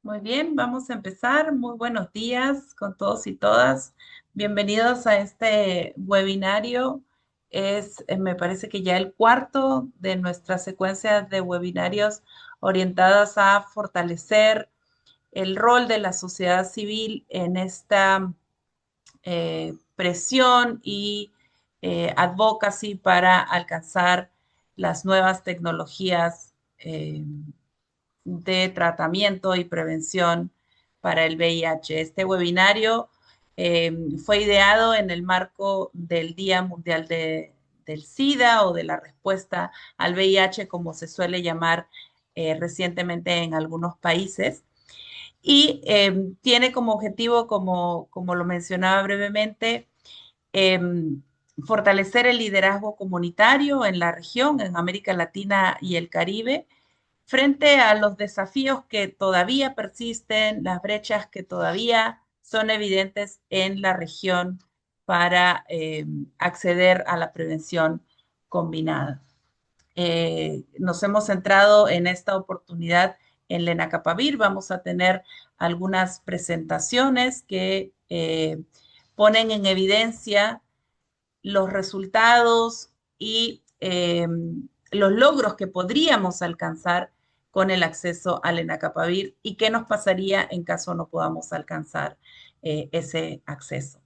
Muy bien, vamos a empezar. Muy buenos días con todos y todas. Bienvenidos a este webinario. Me parece que ya el cuarto de nuestra secuencia de webinarios orientadas a fortalecer el rol de la sociedad civil en esta presión y advocacy para alcanzar las nuevas tecnologías de tratamiento y prevención para el VIH. Este webinario fue ideado en el marco del Día Mundial del SIDA o de la respuesta al VIH, como se suele llamar recientemente en algunos países. Y tiene como objetivo, como lo mencionaba brevemente, eh, fortalecer el liderazgo comunitario en la región, en América Latina y el Caribe, frente a los desafíos que todavía persisten, las brechas que todavía son evidentes en la región para acceder a la prevención combinada. Nos hemos centrado en esta oportunidad en Lenacapavir. Vamos a tener algunas presentaciones que ponen en evidencia los resultados y los logros que podríamos alcanzar con el acceso al Lenacapavir y qué nos pasaría en caso no podamos alcanzar ese acceso.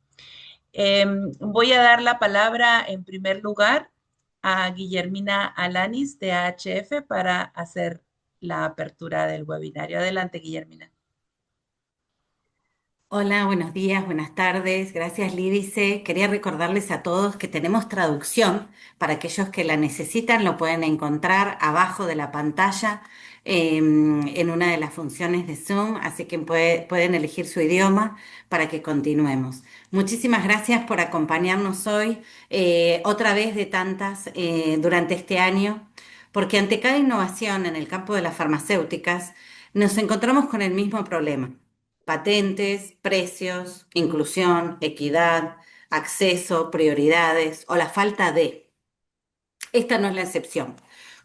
Voy a dar la palabra en primer lugar a Guillermina Alanis de AHF para hacer la apertura del webinario. Adelante, Guillermina. Hola, buenos días, buenas tardes. Gracias, Lídice. Quería recordarles a todos que tenemos traducción. Para aquellos que la necesitan, lo pueden encontrar abajo de la pantalla en una de las funciones de Zoom, así que pueden elegir su idioma para que continuemos. Muchísimas gracias por acompañarnos hoy, otra vez de tantas durante este año, porque ante cada innovación en el campo de las farmacéuticas, nos encontramos con el mismo problema: patentes, precios, inclusión, equidad, acceso, prioridades o la falta de. Esta no es la excepción.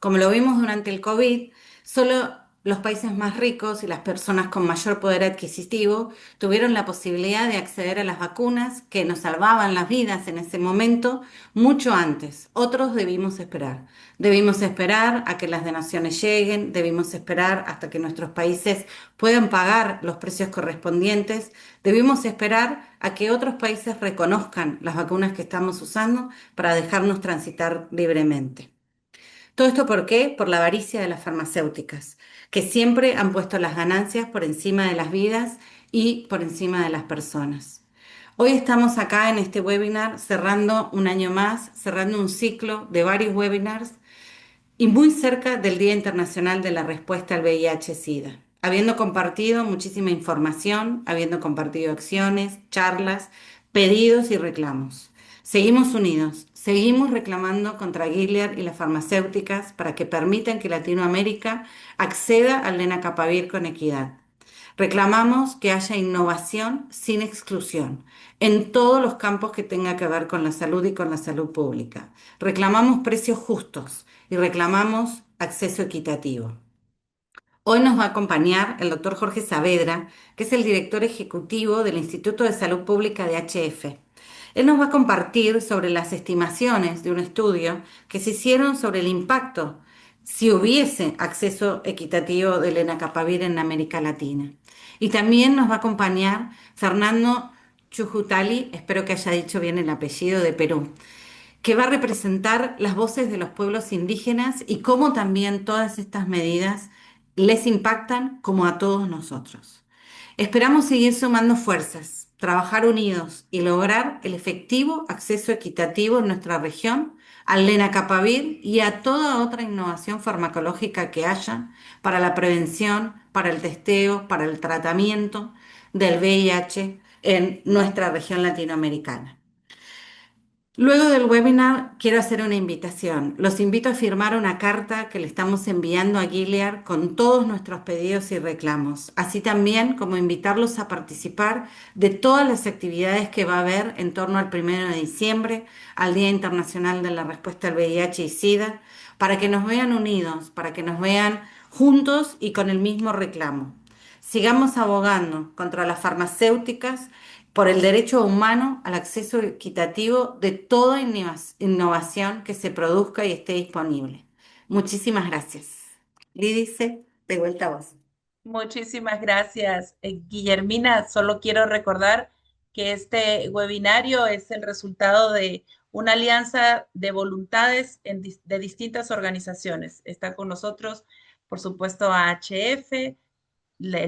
Como lo vimos durante el COVID, solo los países más ricos y las personas con mayor poder adquisitivo tuvieron la posibilidad de acceder a las vacunas que nos salvaban las vidas en ese momento mucho antes. Otros debimos esperar. Debimos esperar a que las donaciones lleguen, debimos esperar hasta que nuestros países puedan pagar los precios correspondientes, debimos esperar a que otros países reconozcan las vacunas que estamos usando para dejarnos transitar libremente. ¿Todo esto por qué? Por la avaricia de las farmacéuticas, que siempre han puesto las ganancias por encima de las vidas y por encima de las personas. Hoy estamos acá en este webinar cerrando un año más, cerrando un ciclo de varios webinars y muy cerca del Día Internacional de la Respuesta al VIH-Sida, habiendo compartido muchísima información, habiendo compartido acciones, charlas, pedidos y reclamos. Seguimos unidos, seguimos reclamando contra Gilead y las farmacéuticas para que permitan que Latinoamérica acceda al Lenacapavir con equidad. Reclamamos que haya innovación sin exclusión en todos los campos que tenga que ver con la salud y con la salud pública. Reclamamos precios justos y reclamamos acceso equitativo. Hoy nos va a acompañar el doctor Jorge Saavedra, que es el director ejecutivo del Instituto de Salud Pública de HF. Él nos va a compartir sobre las estimaciones de un estudio que se hicieron sobre el impacto si hubiese acceso equitativo del Lenacapavir en América Latina. Y también nos va a acompañar Fernando Chujutali, espero que haya dicho bien el apellido, de Perú, que va a representar las voces de los pueblos indígenas y cómo también todas estas medidas les impactan como a todos nosotros. Esperamos seguir sumando fuerzas, trabajar unidos y lograr el efectivo acceso equitativo en nuestra región al lenacapavir y a toda otra innovación farmacológica que haya para la prevención, para el testeo, para el tratamiento del VIH en nuestra región latinoamericana. Luego del webinar, quiero hacer una invitación. Los invito a firmar una carta que le estamos enviando a Gilead con todos nuestros pedidos y reclamos, así también como invitarlos a participar de todas las actividades que va a haber en torno al 1 de diciembre, al Día Internacional de la Respuesta al VIH y SIDA, para que nos vean unidos, para que nos vean juntos y con el mismo reclamo. Sigamos abogando contra las farmacéuticas por el derecho humano al acceso equitativo de toda innovación que se produzca y esté disponible. Muchísimas gracias. Lídice, de vuelta a vos. Muchísimas gracias, Guillermina. Solo quiero recordar que este webinario es el resultado de una alianza de voluntades de distintas organizaciones. Está con nosotros, por supuesto, AHF, la,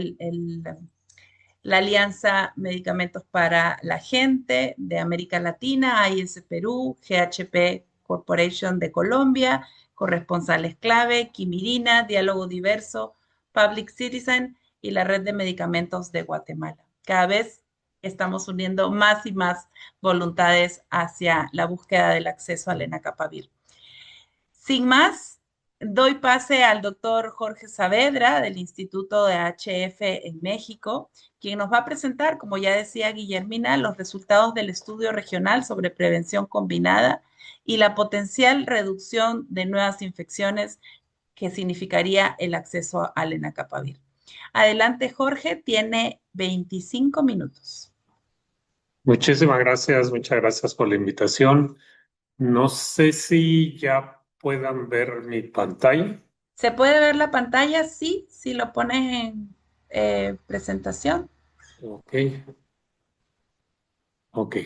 la Alianza Medicamentos para la Gente de América Latina, AIS Perú, GHP Corporation de Colombia, Corresponsales Clave, Quimirina, Diálogo Diverso, Public Citizen y la Red de Medicamentos de Guatemala. Cada vez estamos uniendo más y más voluntades hacia la búsqueda del acceso al Lenacapavir. Sin más, doy pase al doctor Jorge Saavedra del Instituto de HF en México, quien nos va a presentar, como ya decía Guillermina, los resultados del estudio regional sobre prevención combinada y la potencial reducción de nuevas infecciones que significaría el acceso al Lenacapavir. Adelante, Jorge, tiene 25 minutos. Muchas gracias por la invitación. No sé si ya puedan ver mi pantalla. ¿Se puede ver la pantalla? Sí, si lo pones en presentación. Ok, ok.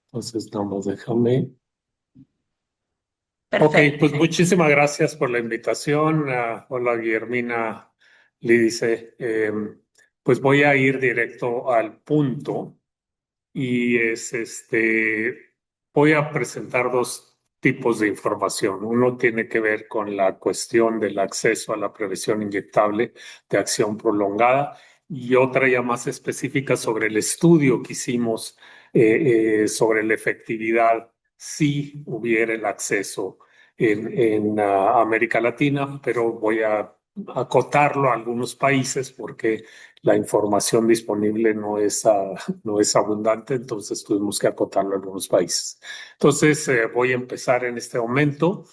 Entonces, nada déjame. Ok, Perfecto. pues muchísimas gracias por la invitación. Hola, Guillermina Lídice. Pues voy a ir directo al punto. Y voy a presentar dos tipos de información. Uno tiene que ver con la cuestión del acceso a la prevención inyectable de acción prolongada y otra ya más específica sobre el estudio que hicimos sobre la efectividad si hubiera el acceso en América Latina, pero voy a acotarlo a algunos países porque la información disponible no es abundante, entonces tuvimos que acotarlo a algunos países. Entonces, voy a empezar en este momento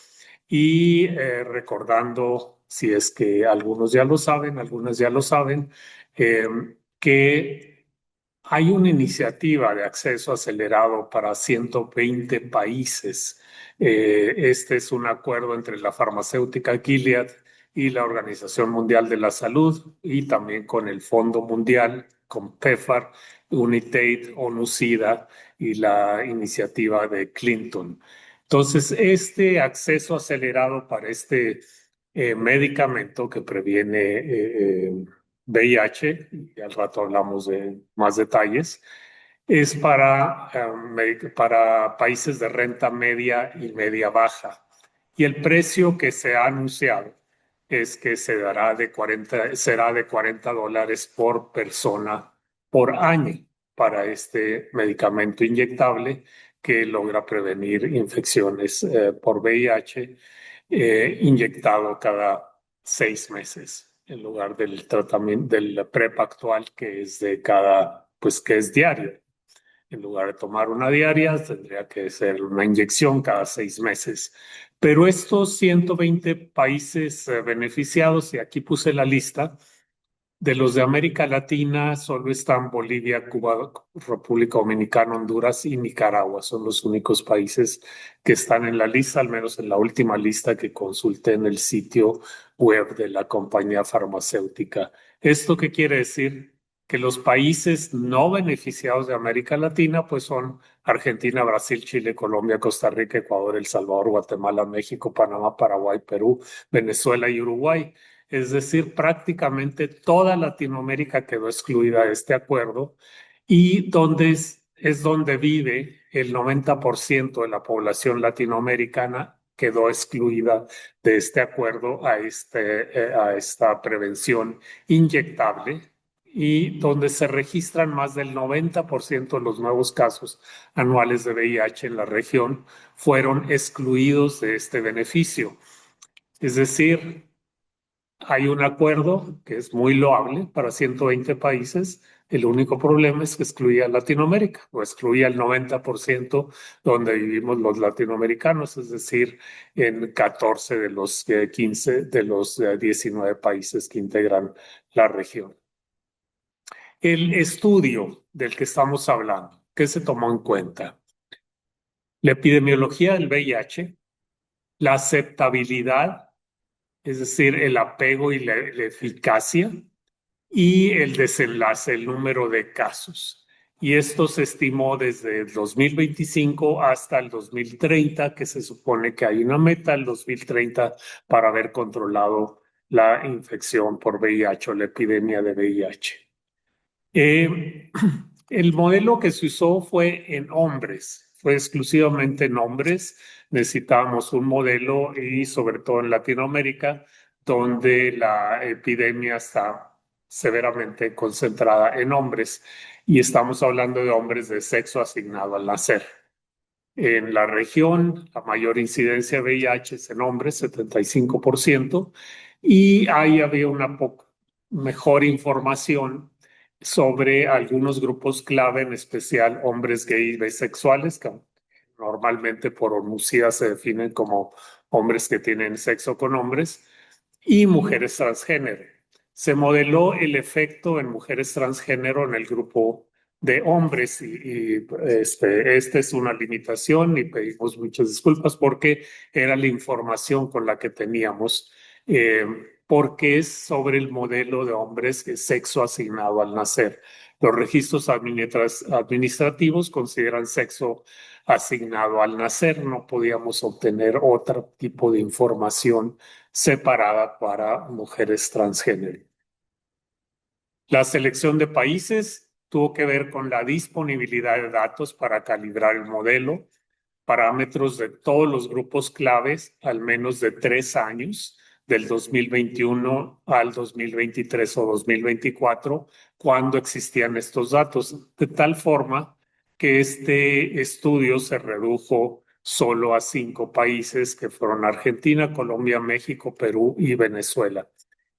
y recordando, si es que algunos ya lo saben, algunas ya lo saben, eh, que hay una iniciativa de acceso acelerado para 120 países. Este es un acuerdo entre la farmacéutica Gilead y la Organización Mundial de la Salud y también con el Fondo Mundial, con PEPFAR, UNITAID, ONU-SIDA y la iniciativa de Clinton. Entonces, este acceso acelerado para este medicamento que previene VIH, y al rato hablamos de más detalles, es para países de renta media y media baja. Y el precio que se ha anunciado es que será de $40 por persona por año para este medicamento inyectable que logra prevenir infecciones por VIH inyectado cada 6 meses en lugar del tratamiento del PrEP actual que es que es diario. En lugar de tomar una diaria, tendría que ser una inyección cada 6 meses. Pero estos 120 países beneficiados, y aquí puse la lista, de los de América Latina solo están Bolivia, Cuba, República Dominicana, Honduras y Nicaragua. Son los únicos países que están en la lista, al menos en la última lista que consulté en el sitio web de la compañía farmacéutica. ¿Esto qué quiere decir? Que los países no beneficiados de América Latina pues son Argentina, Brasil, Chile, Colombia, Costa Rica, Ecuador, El Salvador, Guatemala, México, Panamá, Paraguay, Perú, Venezuela y Uruguay. Es decir, prácticamente toda Latinoamérica quedó excluida de este acuerdo y es donde vive el 90% de la población latinoamericana quedó excluida de este acuerdo a esta prevención inyectable y donde se registran más del 90% de los nuevos casos anuales de VIH en la región fueron excluidos de este beneficio. Es decir, hay un acuerdo que es muy loable para 120 países. El único problema es que excluía a Latinoamérica o excluía el 90% donde vivimos los latinoamericanos, es decir, en 14 de los 15 de los 19 países que integran la región. El estudio del que estamos hablando, ¿qué se tomó en cuenta? La epidemiología del VIH, la aceptabilidad, es decir, el apego y la eficacia, y el desenlace, el número de casos. Y esto se estimó desde el 2025 hasta el 2030, que se supone que hay una meta el 2030 para haber controlado la infección por VIH o la epidemia de VIH. El modelo que se usó fue en hombres, fue exclusivamente en hombres. Necesitábamos un modelo y sobre todo en Latinoamérica, donde la epidemia está severamente concentrada en hombres y estamos hablando de hombres de sexo asignado al nacer. En la región, la mayor incidencia de VIH es en hombres, 75%, y ahí había una mejor información sobre algunos grupos clave, en especial hombres gay y bisexuales, que normalmente por ONUCIDA se definen como hombres que tienen sexo con hombres, y mujeres transgénero. Se modeló el efecto en mujeres transgénero en el grupo de hombres esta es una limitación y pedimos muchas disculpas porque era la información con la que teníamos, porque es sobre el modelo de hombres que sexo asignado al nacer. Los registros administrativos consideran sexo asignado al nacer, no podíamos obtener otro tipo de información separada para mujeres transgénero. La selección de países tuvo que ver con la disponibilidad de datos para calibrar el modelo, parámetros de todos los grupos claves, al menos de 3 años, del 2021 al 2023 o 2024, cuando existían estos datos, de tal forma que este estudio se redujo solo a 5 países, que fueron Argentina, Colombia, México, Perú y Venezuela.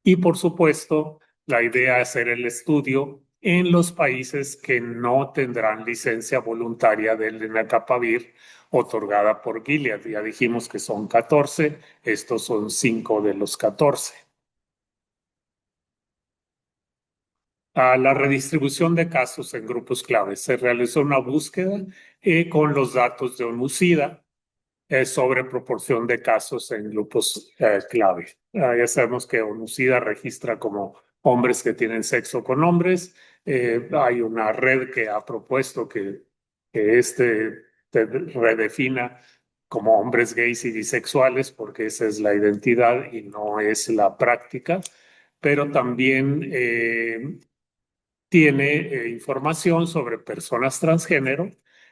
Y por supuesto, la idea es hacer el estudio en los países que no tendrán licencia voluntaria del lenacapavir otorgada por Gilead. Ya dijimos que son 14, estos son 5 de los 14. A la redistribución de casos en grupos claves. Se realizó una búsqueda con los datos de ONUCIDA sobre proporción de casos en grupos clave. Ya sabemos que ONUCIDA registra como hombres que tienen sexo con hombres. Hay una red que ha propuesto que redefina como hombres gays y bisexuales, porque esa es la identidad y no es la práctica, pero también tiene información sobre personas transgénero.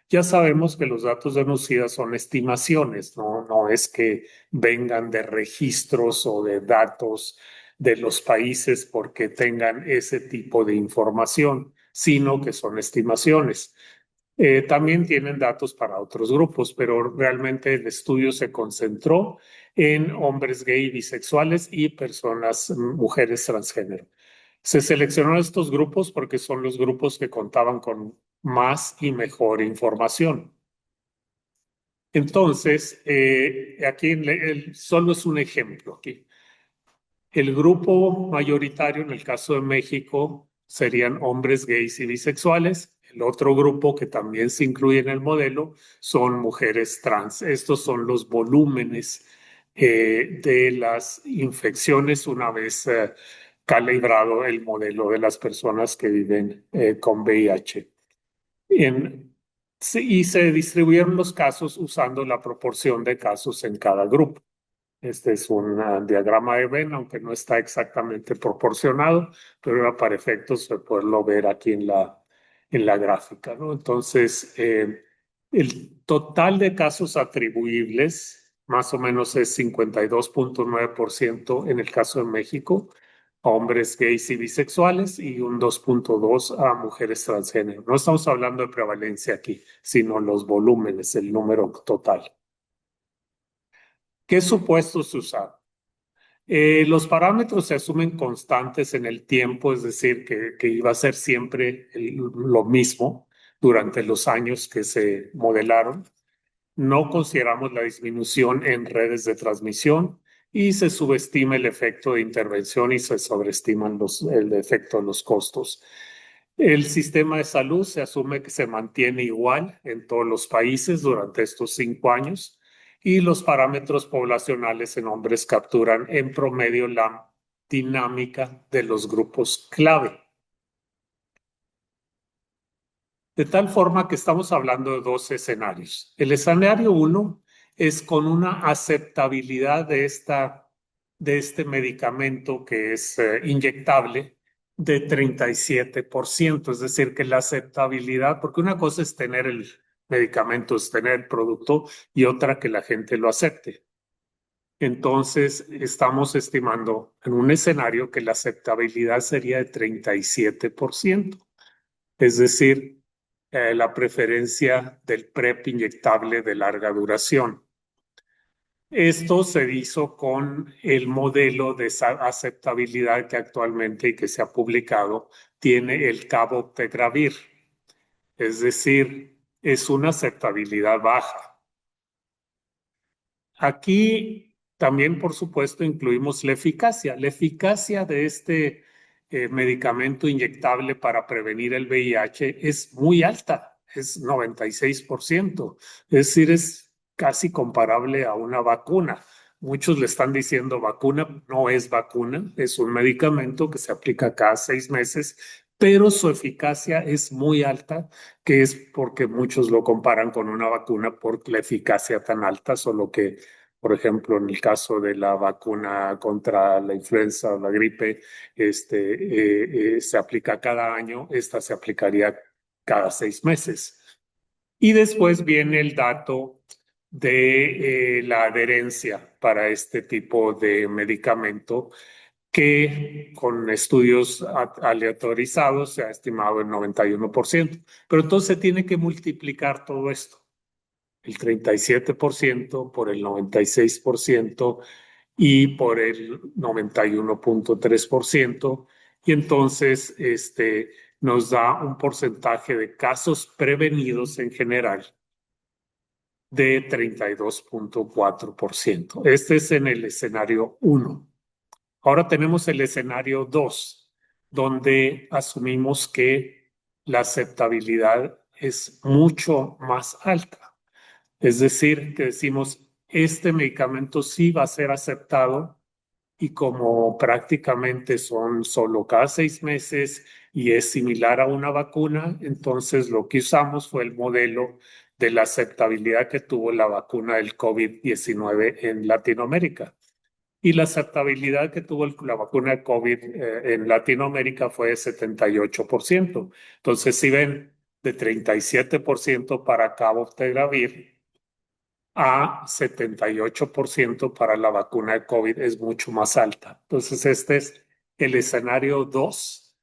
Ya sabemos que los datos de ONUCIDA son estimaciones, no es que vengan de registros o de datos de los países porque tengan ese tipo de información, sino que son estimaciones. También tienen datos para otros grupos, pero realmente el estudio se concentró en hombres gay, bisexuales y personas, mujeres transgénero. Se seleccionaron estos grupos porque son los grupos que contaban con más y mejor información. Entonces, aquí solo es un ejemplo. Aquí. El grupo mayoritario, en el caso de México, serían hombres gays y bisexuales. El otro grupo que también se incluye en el modelo son mujeres trans. Estos son los volúmenes de las infecciones una vez calibrado el modelo de las personas que viven con VIH. Y se distribuyeron los casos usando la proporción de casos en cada grupo. Este es un diagrama de Venn, aunque no está exactamente proporcionado, pero era para efectos de poderlo ver aquí en la gráfica, ¿no? Entonces, el total de casos atribuibles más o menos es 52.9% en el caso de México, a hombres gays y bisexuales y un 2.2% a mujeres transgénero. No estamos hablando de prevalencia aquí, sino los volúmenes, el número total. ¿Qué supuestos se usaron? Los parámetros se asumen constantes en el tiempo, es decir, que iba a ser siempre lo mismo durante los años que se modelaron. No consideramos la disminución en redes de transmisión y se subestima el efecto de intervención y se sobreestiman el efecto de los costos. El sistema de salud se asume que se mantiene igual en todos los países durante estos 5 años y los parámetros poblacionales en hombres capturan en promedio la dinámica de los grupos clave. De tal forma que estamos hablando de dos escenarios. El escenario 1 es con una aceptabilidad de este medicamento que es inyectable de 37%, es decir, que la aceptabilidad, porque una cosa es tener el medicamento, es tener el producto, y otra que la gente lo acepte. Entonces, estamos estimando en un escenario que la aceptabilidad sería de 37%, es decir, la preferencia del PrEP inyectable de larga duración. Esto se hizo con el modelo de aceptabilidad que actualmente y que se ha publicado tiene el cabotegravir, es decir, es una aceptabilidad baja. Aquí también, por supuesto, incluimos la eficacia. La eficacia de este medicamento inyectable para prevenir el VIH es muy alta, es 96%. Es decir, es casi comparable a una vacuna. Muchos le están diciendo vacuna, no es vacuna, es un medicamento que se aplica cada 6 meses, pero su eficacia es muy alta, que es porque muchos lo comparan con una vacuna por la eficacia tan alta, solo que, por ejemplo, en el caso de la vacuna contra la influenza o la gripe, se aplica cada año, esta se aplicaría cada 6 meses. Y después viene el dato de la adherencia para este tipo de medicamento, que con estudios aleatorizados se ha estimado el 91%. Pero entonces se tiene que multiplicar todo esto, el 37% por el 96% y por el 91.3%. Y entonces nos da un porcentaje de casos prevenidos en general de 32.4%. Este es en el escenario 1. Ahora tenemos el escenario 2, donde asumimos que la aceptabilidad es mucho más alta. Es decir, que decimos, este medicamento sí va a ser aceptado, y como prácticamente son solo cada 6 meses y es similar a una vacuna, entonces lo que usamos fue el modelo de la aceptabilidad que tuvo la vacuna del COVID-19 en Latinoamérica. Y la aceptabilidad que tuvo la vacuna de COVID en Latinoamérica fue de 78%. Entonces, si ven, de 37% para cabotegravir a 78% para la vacuna de COVID es mucho más alta. Entonces, este es el escenario 2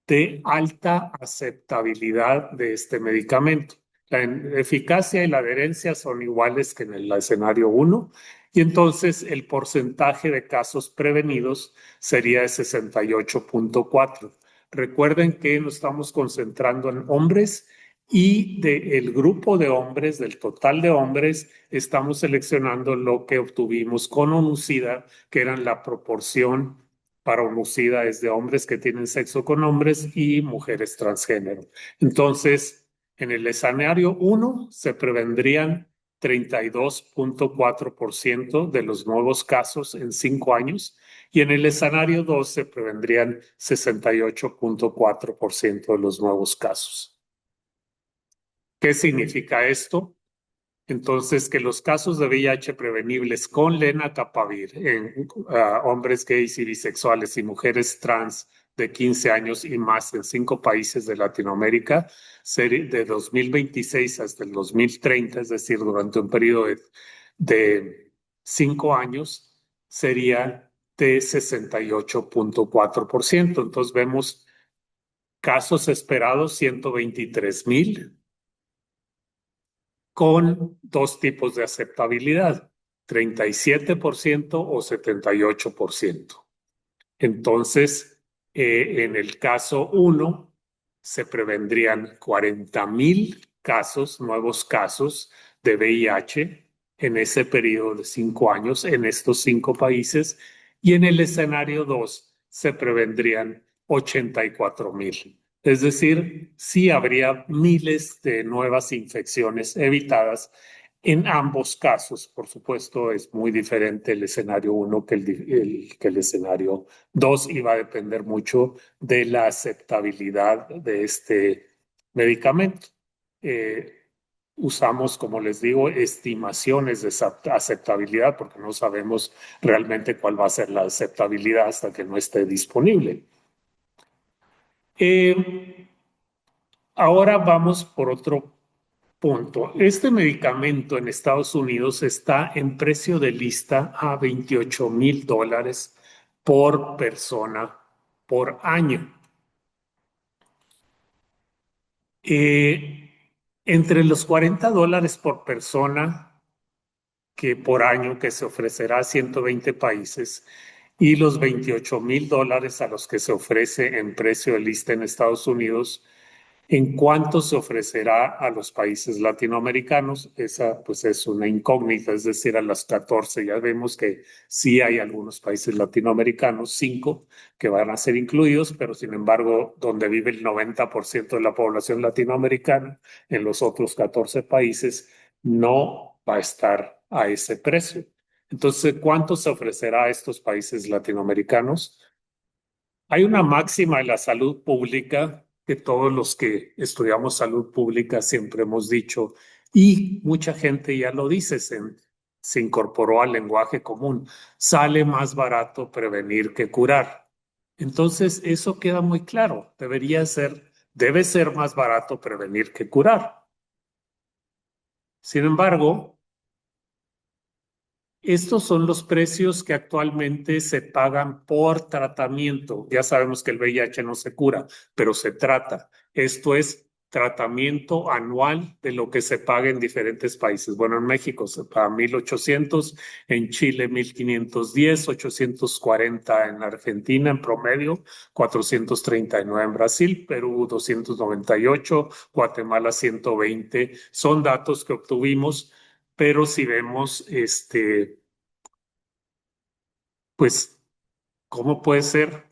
de alta aceptabilidad de este medicamento. La eficacia y la adherencia son iguales que en el escenario 1, y entonces el porcentaje de casos prevenidos sería de 68.4. Recuerden que nos estamos concentrando en hombres, y del grupo de hombres, del total de hombres, estamos seleccionando lo que obtuvimos con Onucida, que eran la proporción para Onucida es de hombres que tienen sexo con hombres y mujeres transgénero. Entonces, en el escenario 1 se prevendrían 32.4% de los nuevos casos en 5 años, y en el escenario 2 se prevendrían 68.4% de los nuevos casos. ¿Qué significa esto? Entonces, que los casos de VIH prevenibles con lenacapavir en hombres gays y bisexuales y mujeres trans de 15 años y más en 5 países de Latinoamérica, de 2026 hasta el 2030, es decir, durante un periodo de 5 años, sería de 68.4%. Entonces, vemos casos esperados 123,000, con dos tipos de aceptabilidad, 37% o 78%. Entonces, en el caso 1, se prevendrían 40,000 casos, nuevos casos de VIH en ese periodo de 5 años en estos 5 países, y en el escenario 2 se prevendrían 84,000. Es decir, sí habría miles de nuevas infecciones evitadas en ambos casos. Por supuesto, es muy diferente el escenario 1 que el escenario 2 y va a depender mucho de la aceptabilidad de este medicamento. Eh, Usamos, como les digo, estimaciones de aceptabilidad porque no sabemos realmente cuál va a ser la aceptabilidad hasta que no esté disponible. Ahora vamos por otro punto. Este medicamento en Estados Unidos está en precio de lista a $28,000 por persona por año. Entre los $40 por persona que por año que se ofrecerá a 120 países y los $28,000 a los que se ofrece en precio de lista en Estados Unidos, ¿en cuánto se ofrecerá a los países latinoamericanos? Esa pues es una incógnita, es decir, a las 14 ya vemos que sí hay algunos países latinoamericanos, 5 que van a ser incluidos, pero sin embargo, donde vive el 90% de la población latinoamericana, en los otros 14 países no va a estar a ese precio. Entonces, ¿cuánto se ofrecerá a estos países latinoamericanos? Hay una máxima de la salud pública que todos los que estudiamos salud pública siempre hemos dicho, y mucha gente ya lo dice, se incorporó al lenguaje común, sale más barato prevenir que curar. Entonces, eso queda muy claro, debe ser más barato prevenir que curar. Sin embargo, estos son los precios que actualmente se pagan por tratamiento. Ya sabemos que el VIH no se cura, pero se trata. Esto es tratamiento anual de lo que se paga en diferentes países. Bueno, en México se paga 1,800, en Chile 1,510, 840 en Argentina en promedio, 439 en Brasil, Perú 298, Guatemala 120. Son datos que obtuvimos, pero si vemos pues, ¿cómo puede ser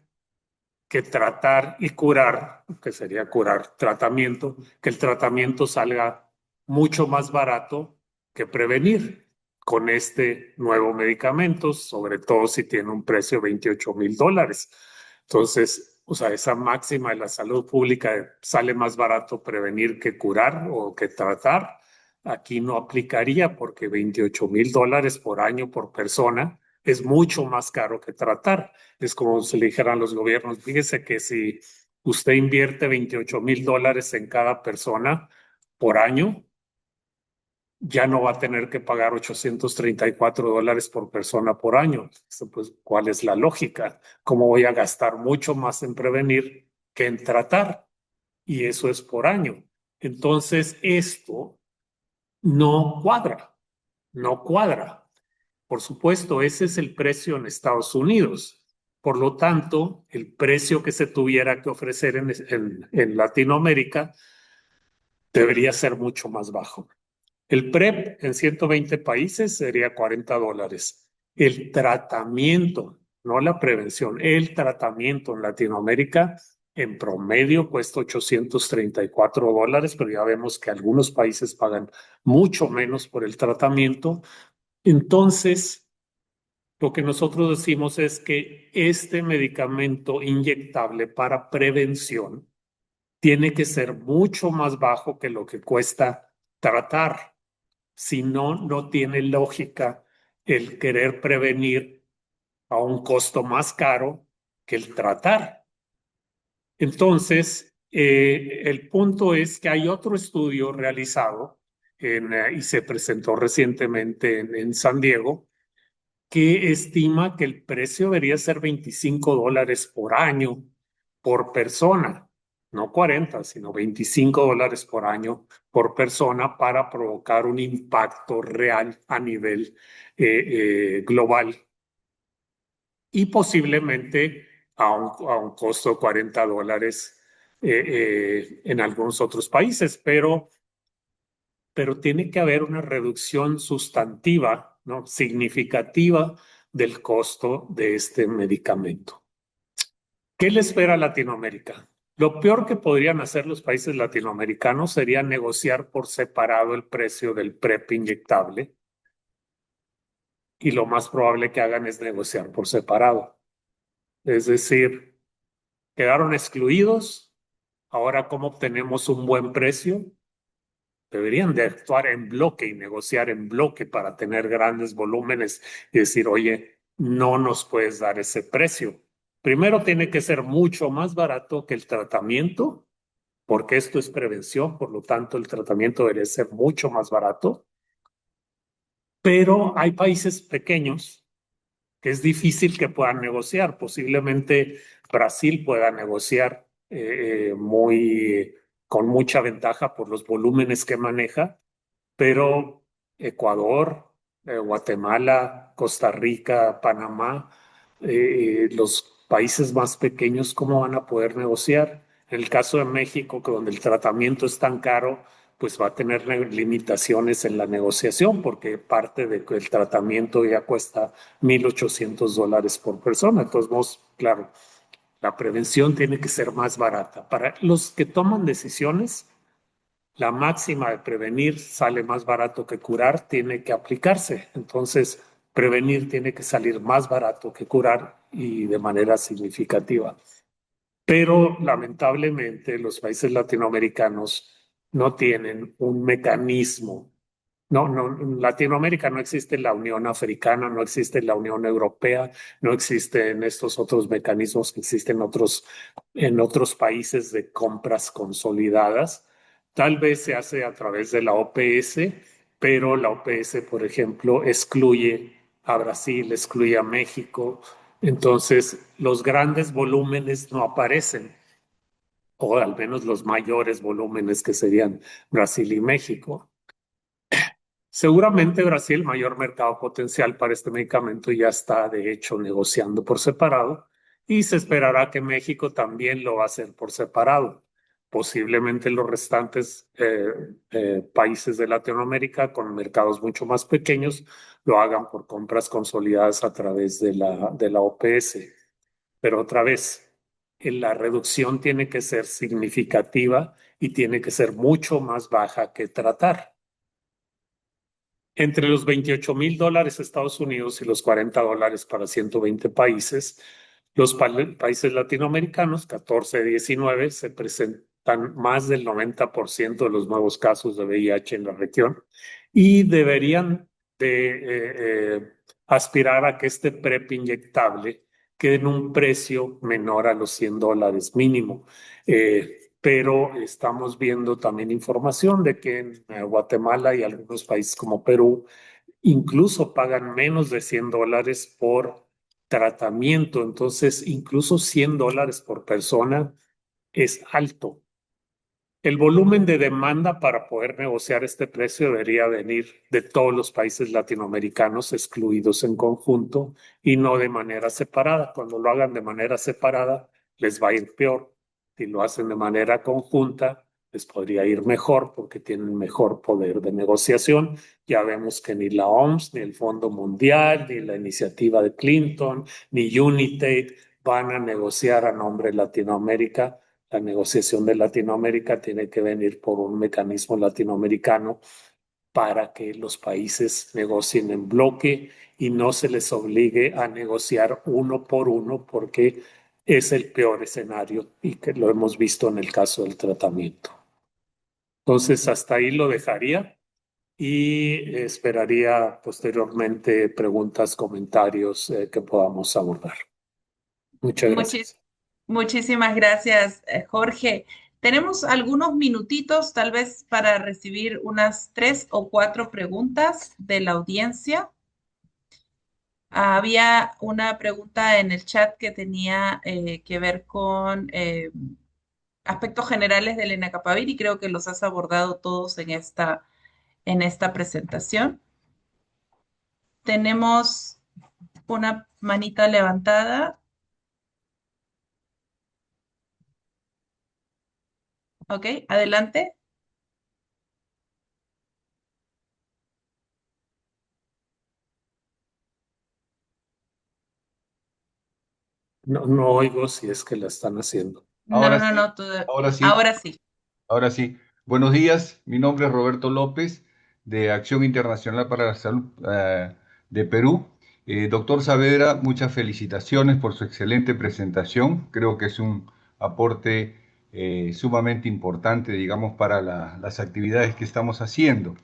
que tratar y curar, que sería curar tratamiento, que el tratamiento salga mucho más barato que prevenir con este nuevo medicamento, sobre todo si tiene un precio de $28,000? Entonces, o sea, esa máxima de la salud pública sale más barato prevenir que curar o que tratar. Aquí no aplicaría porque $28,000 por año por persona es mucho más caro que tratar. Es como se le dijeran a los gobiernos, fíjese que si usted invierte $28,000 en cada persona por año, ya no va a tener que pagar $834 por persona por año. Pues, ¿cuál es la lógica? ¿Cómo voy a gastar mucho más en prevenir que en tratar? Y eso es por año. Entonces, esto no cuadra, no cuadra. Por supuesto, ese es el precio en Estados Unidos. Por lo tanto, el precio que se tuviera que ofrecer en Latinoamérica debería ser mucho más bajo. El PrEP en 120 países sería $40. El tratamiento, no la prevención, el tratamiento en Latinoamérica en promedio cuesta $834, pero ya vemos que algunos países pagan mucho menos por el tratamiento. Entonces, lo que nosotros decimos es que este medicamento inyectable para prevención tiene que ser mucho más bajo que lo que cuesta tratar. Si no, no tiene lógica el querer prevenir a un costo más caro que el tratar. Entonces, el punto es que hay otro estudio realizado y se presentó recientemente en San Diego, que estima que el precio debería ser $25 por año por persona, no 40, sino $25 por año por persona para provocar un impacto real a nivel global y posiblemente a un costo de $40 en algunos otros países, pero tiene que haber una reducción sustantiva, ¿no? Significativa del costo de este medicamento. ¿Qué le espera a Latinoamérica? Lo peor que podrían hacer los países latinoamericanos sería negociar por separado el precio del PrEP inyectable y lo más probable que hagan es negociar por separado. Es decir, quedaron excluidos. Ahora, ¿cómo obtenemos un buen precio? Deberían de actuar en bloque y negociar en bloque para tener grandes volúmenes y decir, oye, no nos puedes dar ese precio. Primero tiene que ser mucho más barato que el tratamiento, porque esto es prevención, por lo tanto el tratamiento debería ser mucho más barato. Pero hay países pequeños que es difícil que puedan negociar. Posiblemente Brasil pueda negociar con mucha ventaja por los volúmenes que maneja, pero Ecuador, Guatemala, Costa Rica, Panamá, los países más pequeños, ¿cómo van a poder negociar? En el caso de México, que donde el tratamiento es tan caro, pues va a tener limitaciones en la negociación, porque parte de que el tratamiento ya cuesta $1,800 por persona. Entonces, claro, la prevención tiene que ser más barata. Para los que toman decisiones, la máxima de prevenir sale más barato que curar, tiene que aplicarse. Entonces, prevenir tiene que salir más barato que curar y de manera significativa. Pero lamentablemente los países latinoamericanos no tienen un mecanismo. No, no, en Latinoamérica no existe la Unión Africana, no existe la Unión Europea, no existen estos otros mecanismos que existen en otros países de compras consolidadas. Tal vez se hace a través de la OPS, pero la OPS, por ejemplo, excluye a Brasil, excluye a México. Entonces, los grandes volúmenes no aparecen, o al menos los mayores volúmenes que serían Brasil y México. Seguramente Brasil, mayor mercado potencial para este medicamento, ya está de hecho negociando por separado y se esperará que México también lo va a hacer por separado. Posiblemente los restantes países de Latinoamérica con mercados mucho más pequeños lo hagan por compras consolidadas a través de la OPS. Pero otra vez, la reducción tiene que ser significativa y tiene que ser mucho más baja que tratar. Entre los $28,000 Estados Unidos y los $40 para 120 países, los países latinoamericanos, 14 de 19, se presentan más del 90% de los nuevos casos de VIH en la región y deberían de aspirar a que este PrEP inyectable quede en un precio menor a los $100 mínimo. Pero estamos viendo también información de que en Guatemala y algunos países como Perú incluso pagan menos de $100 por tratamiento. Entonces, incluso $100 por persona es alto. El volumen de demanda para poder negociar este precio debería venir de todos los países latinoamericanos excluidos en conjunto y no de manera separada. Cuando lo hagan de manera separada, les va a ir peor. Si lo hacen de manera conjunta, les podría ir mejor porque tienen mejor poder de negociación. Ya vemos que ni la OMS, ni el Fondo Mundial, ni la iniciativa de Clinton, ni UNITAID van a negociar a nombre de Latinoamérica. La negociación de Latinoamérica tiene que venir por un mecanismo latinoamericano para que los países negocien en bloque y no se les obligue a negociar uno por uno porque es el peor escenario y que lo hemos visto en el caso del tratamiento. Entonces, hasta ahí lo dejaría y esperaría posteriormente preguntas, comentarios que podamos abordar. Muchas Muchis- gracias. Muchísimas gracias, Jorge. Tenemos algunos minutitos, tal vez, para recibir unas 3 o 4 preguntas de la audiencia. Había una pregunta en el chat que tenía que ver con aspectos generales del Lenacapavir y creo que los has abordado todos en esta presentación. Tenemos una manita levantada. Ok, adelante. No, no oigo si es que la están haciendo. No, Ahora no, sí, no, ahora sí, ahora sí. ahora sí. Buenos días, mi nombre es Roberto López, de Acción Internacional para la Salud de Perú. Doctor Saavedra, muchas felicitaciones por su excelente presentación. Creo que es un aporte sumamente importante, digamos, para las actividades que estamos haciendo.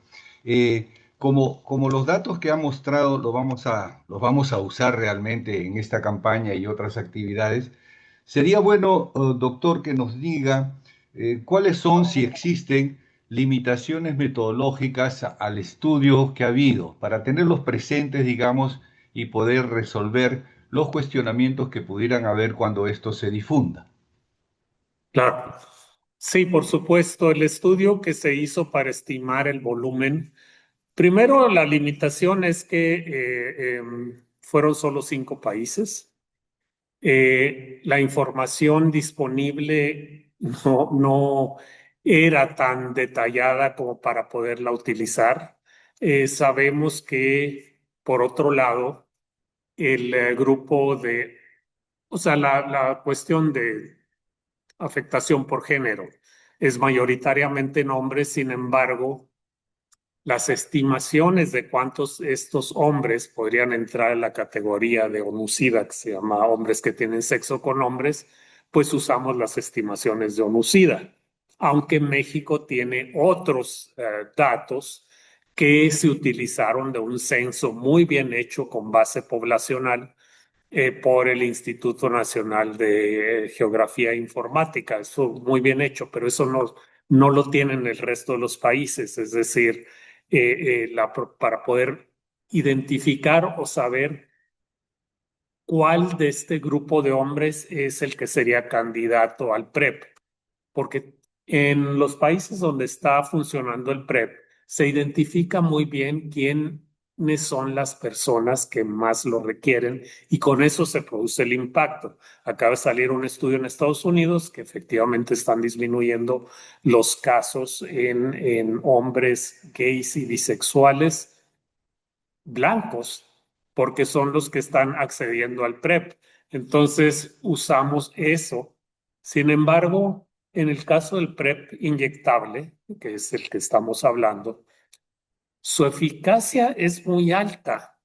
Como los datos que ha mostrado los vamos a usar realmente en esta campaña y otras actividades, sería bueno, doctor, que nos diga cuáles son, si existen, limitaciones metodológicas al estudio que ha habido, para tenerlos presentes, digamos, y poder resolver los cuestionamientos que pudieran haber cuando esto se difunda. Claro. Sí, por supuesto, el estudio que se hizo para estimar el volumen, primero la limitación es que fueron solo 5 países. La información disponible no era tan detallada como para poderla utilizar. Sabemos que, por otro lado, el grupo de, o sea, la cuestión de afectación por género es mayoritariamente en hombres. Sin embargo, las estimaciones de cuántos estos hombres podrían entrar en la categoría de ONUCIDA, que se llama hombres que tienen sexo con hombres, pues usamos las estimaciones de ONUCIDA, aunque México tiene otros datos que se utilizaron de un censo muy bien hecho con base poblacional por el Instituto Nacional de Geografía e Informática. Eso muy bien hecho, pero eso no lo tienen el resto de los países. Es decir, para poder identificar o saber cuál de este grupo de hombres es el que sería candidato al PREP, porque en los países donde está funcionando el PREP se identifica muy bien quiénes son las personas que más lo requieren y con eso se produce el impacto. Acaba de salir un estudio en Estados Unidos que efectivamente están disminuyendo los casos en hombres gays y bisexuales blancos, porque son los que están accediendo al PrEP. Entonces usamos eso. Sin embargo, en el caso del PrEP inyectable, que es el que estamos hablando, su eficacia es muy alta,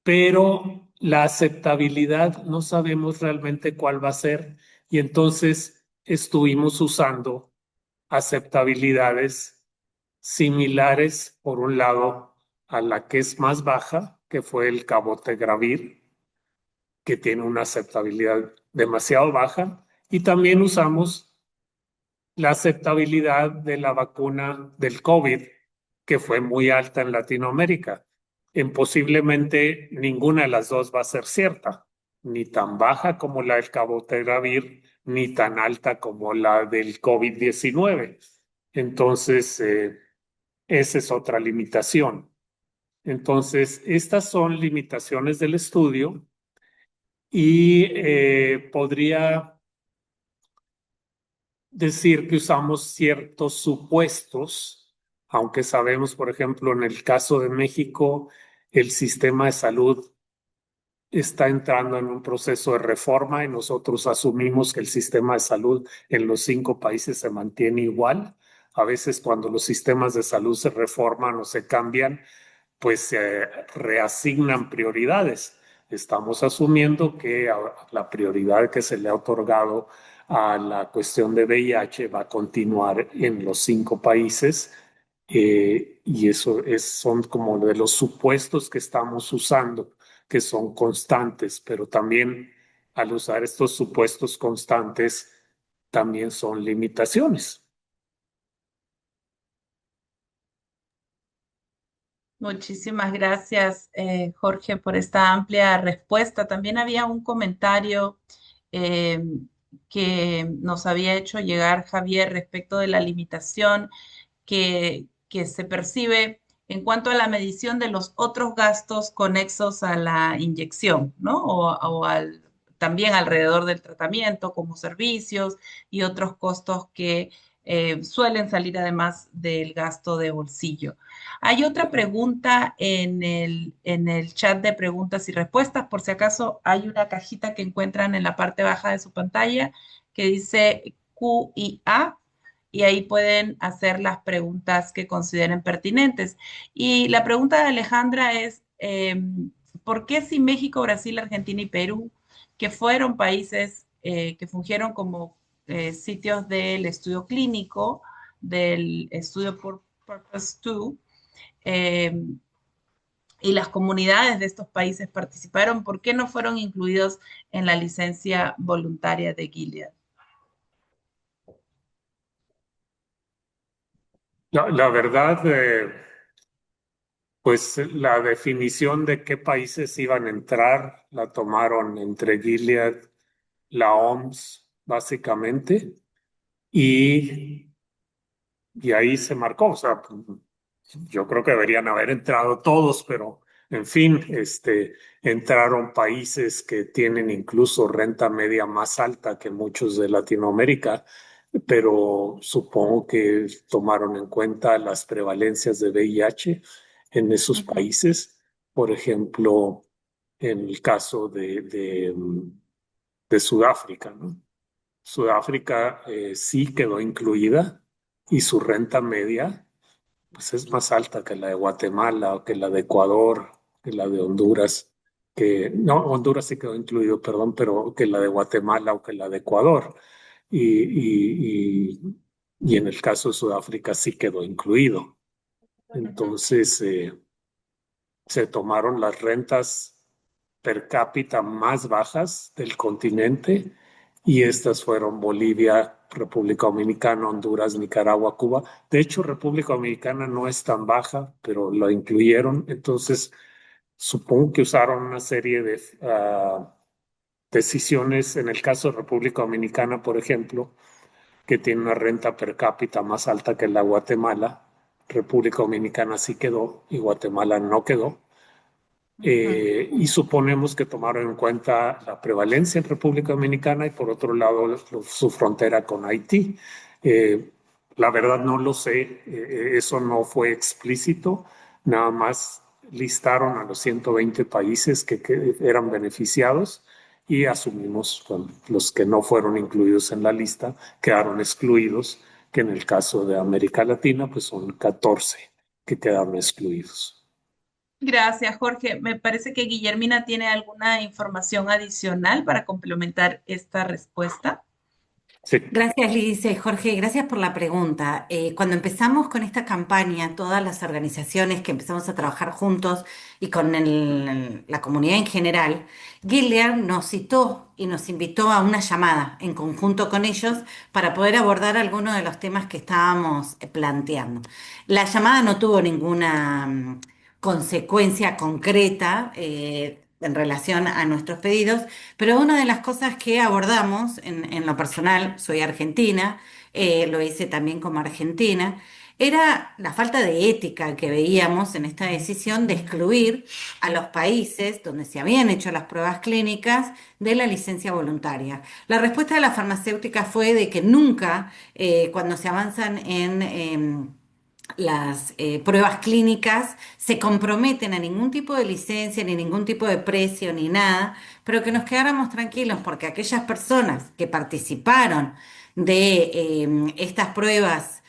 pero la aceptabilidad no sabemos realmente cuál va a ser, y entonces estuvimos usando aceptabilidades similares, por un lado, a la que es más baja, que fue el cabotegravir, que tiene una aceptabilidad demasiado baja, y también usamos la aceptabilidad de la vacuna del COVID, que fue muy alta en Latinoamérica. Posiblemente ninguna de las dos va a ser cierta, ni tan baja como la del cabotegravir, ni tan alta como la del COVID-19. Entonces, esa es otra limitación. Entonces, estas son limitaciones del estudio y podría decir que usamos ciertos supuestos, aunque sabemos, por ejemplo, en el caso de México, el sistema de salud está entrando en un proceso de reforma y nosotros asumimos que el sistema de salud en los 5 países se mantiene igual. A veces cuando los sistemas de salud se reforman o se cambian, pues se reasignan prioridades. Estamos asumiendo que la prioridad que se le ha otorgado a la cuestión de VIH va a continuar en los 5 países, y eso son como de los supuestos que estamos usando, que son constantes, pero también al usar estos supuestos constantes, también son limitaciones. Muchísimas gracias, Jorge, por esta amplia respuesta. También había un comentario eh, que nos había hecho llegar Javier respecto de la limitación que se percibe en cuanto a la medición de los otros gastos conexos a la inyección, ¿no? También alrededor del tratamiento, como servicios y otros costos que suelen salir además del gasto de bolsillo. Hay otra pregunta en el chat de preguntas y respuestas. Por si acaso hay una cajita que encuentran en la parte baja de su pantalla que dice Q y A, y ahí pueden hacer las preguntas que consideren pertinentes. Y la pregunta de Alejandra es, ¿por qué si México, Brasil, Argentina y Perú, que fueron países que fungieron como sitios del estudio clínico, del estudio por Purpose 2, eh, y las comunidades de estos países participaron, ¿por qué no fueron incluidos en la licencia voluntaria de Gilead? La verdad, pues la definición de qué países iban a entrar la tomaron entre Gilead, la OMS, básicamente, y, y ahí se marcó. O sea, yo creo que deberían haber entrado todos, pero en fin, entraron países que tienen incluso renta media más alta que muchos de Latinoamérica, pero supongo que tomaron en cuenta las prevalencias de VIH en esos Ujú. países. Por ejemplo, en el caso de Sudáfrica, ¿no? Sudáfrica sí quedó incluida y su renta media pues es más alta que la de Guatemala o que la de Ecuador, que la de Honduras, que no, Honduras sí quedó incluido, perdón, pero que la de Guatemala o que la de Ecuador. Y en el caso de Sudáfrica sí quedó incluido. Ujú. Entonces se tomaron las rentas per cápita más bajas del continente y estas fueron Bolivia, República Dominicana, Honduras, Nicaragua, Cuba. De hecho, República Dominicana no es tan baja, pero lo incluyeron. Entonces, supongo que usaron una serie de decisiones. En el caso de República Dominicana, por ejemplo, que tiene una renta per cápita más alta que la Guatemala. República Dominicana sí quedó y Guatemala no quedó. Ujú. Y suponemos que tomaron en cuenta la prevalencia en República Dominicana y por otro lado su frontera con Haití. Eh, la verdad no lo sé, eso no fue explícito, nada más listaron a los 120 países que eran beneficiados y asumimos los que no fueron incluidos en la lista quedaron excluidos, que en el caso de América Latina pues son 14 que quedaron excluidos. Gracias, Jorge. Me parece que Guillermina tiene alguna información adicional para complementar esta respuesta. Sí. Gracias, Lidice. Jorge, gracias por la pregunta. Cuando empezamos con esta campaña, todas las organizaciones que empezamos a trabajar juntos y con la comunidad en general, Gilead nos citó y nos invitó a una llamada en conjunto con ellos para poder abordar algunos de los temas que estábamos planteando. La llamada no tuvo ninguna consecuencia concreta. En relación a nuestros pedidos, pero una de las cosas que abordamos en lo personal, soy argentina, lo hice también como argentina, era la falta de ética que veíamos en esta decisión de excluir a los países donde se habían hecho las pruebas clínicas de la licencia voluntaria. La respuesta de la farmacéutica fue de que nunca, cuando se avanzan en las pruebas clínicas se comprometen a ningún tipo de licencia, ni ningún tipo de precio, ni nada, pero que nos quedáramos tranquilos porque aquellas personas que participaron de estas pruebas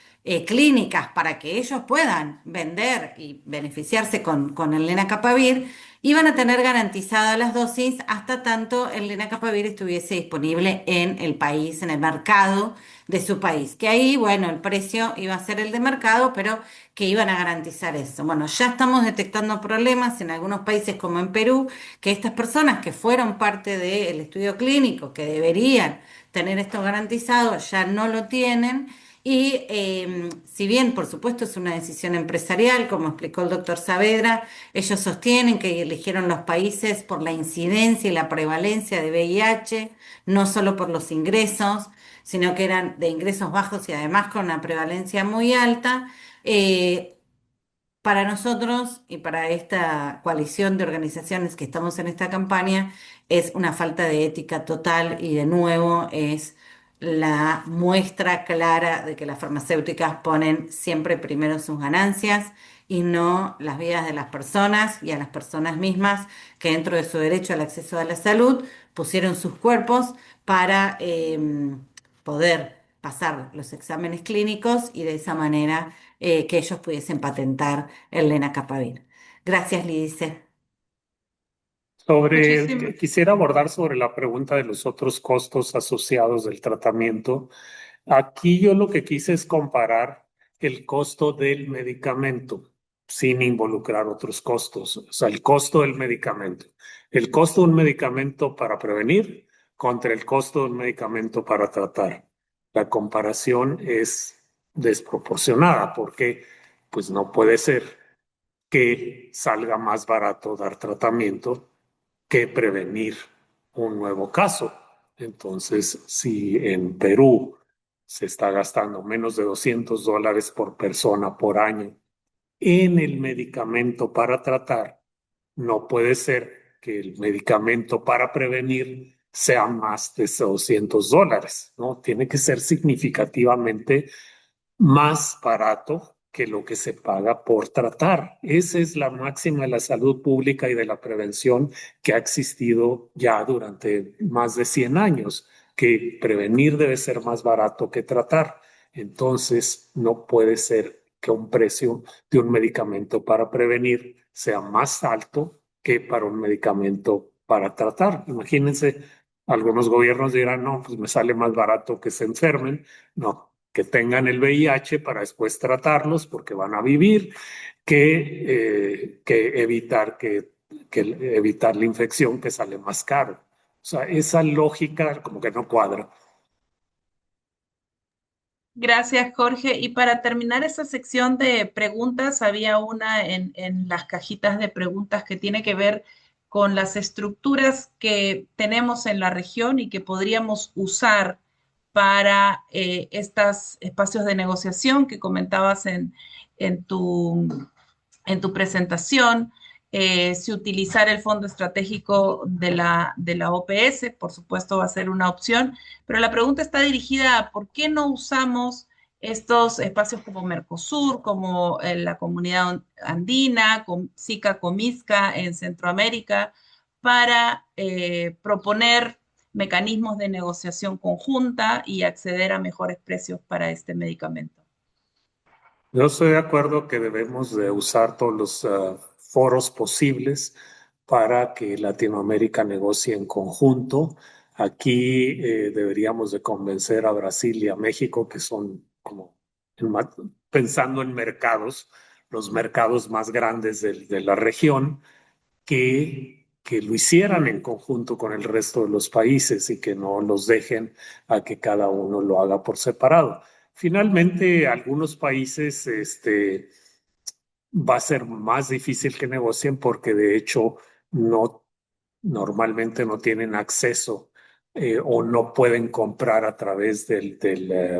clínicas para que ellos puedan vender y beneficiarse con el lenacapavir, iban a tener garantizadas las dosis hasta tanto el lenacapavir estuviese disponible en el país, en el mercado de su país. Que ahí, bueno, el precio iba a ser el de mercado, pero que iban a garantizar eso. Bueno, ya estamos detectando problemas en algunos países como en Perú, que estas personas que fueron parte del estudio clínico, que deberían tener esto garantizado, ya no lo tienen. Y si bien, por supuesto, es una decisión empresarial, como explicó el doctor Saavedra, ellos sostienen que eligieron los países por la incidencia y la prevalencia de VIH, no solo por los ingresos, sino que eran de ingresos bajos y además con una prevalencia muy alta. Eh, para nosotros y para esta coalición de organizaciones que estamos en esta campaña, es una falta de ética total y de nuevo es la muestra clara de que las farmacéuticas ponen siempre primero sus ganancias y no las vidas de las personas y a las personas mismas que dentro de su derecho al acceso a la salud pusieron sus cuerpos para poder pasar los exámenes clínicos y de esa manera que ellos pudiesen patentar el lenacapavir. Gracias, Lidice. Muchísimas. Quisiera abordar sobre la pregunta de los otros costos asociados del tratamiento. Aquí yo lo que quise es comparar el costo del medicamento sin involucrar otros costos. O sea, el costo del medicamento. El costo de un medicamento para prevenir contra el costo de un medicamento para tratar. La comparación es desproporcionada porque pues no puede ser que salga más barato dar tratamiento que prevenir un nuevo caso. Entonces, si en Perú se está gastando menos de $200 por persona por año en el medicamento para tratar, no puede ser que el medicamento para prevenir sea más de $200, ¿no? Tiene que ser significativamente más barato que lo que se paga por tratar. Esa es la máxima de la salud pública y de la prevención que ha existido ya durante más de 100 años, que prevenir debe ser más barato que tratar. Entonces, no puede ser que un precio de un medicamento para prevenir sea más alto que para un medicamento para tratar. Imagínense, algunos gobiernos dirán, no, pues me sale más barato que se enfermen. No, que tengan el VIH para después tratarlos porque van a vivir, que evitar evitar la infección que sale más caro. O sea, esa lógica como que no cuadra. Gracias, Jorge. Y para terminar esta sección de preguntas, había una en las cajitas de preguntas que tiene que ver con las estructuras que tenemos en la región y que podríamos usar para estos espacios de negociación que comentabas en en tu presentación, si utilizar el fondo estratégico de de la OPS, por supuesto va a ser una opción, pero la pregunta está dirigida a por qué no usamos estos espacios como Mercosur, como la comunidad andina, con SICA, Comisca en Centroamérica, para proponer mecanismos de negociación conjunta y acceder a mejores precios para este medicamento. Yo estoy de acuerdo que debemos de usar todos los foros posibles para que Latinoamérica negocie en conjunto. Aquí deberíamos de convencer a Brasil y a México, que son como pensando en mercados, los mercados más grandes de la región, que lo hicieran en conjunto con el resto de los países y que no los dejen a que cada uno lo haga por separado. Finalmente, algunos países va a ser más difícil que negocien porque de hecho no normalmente no tienen acceso o no pueden comprar a través del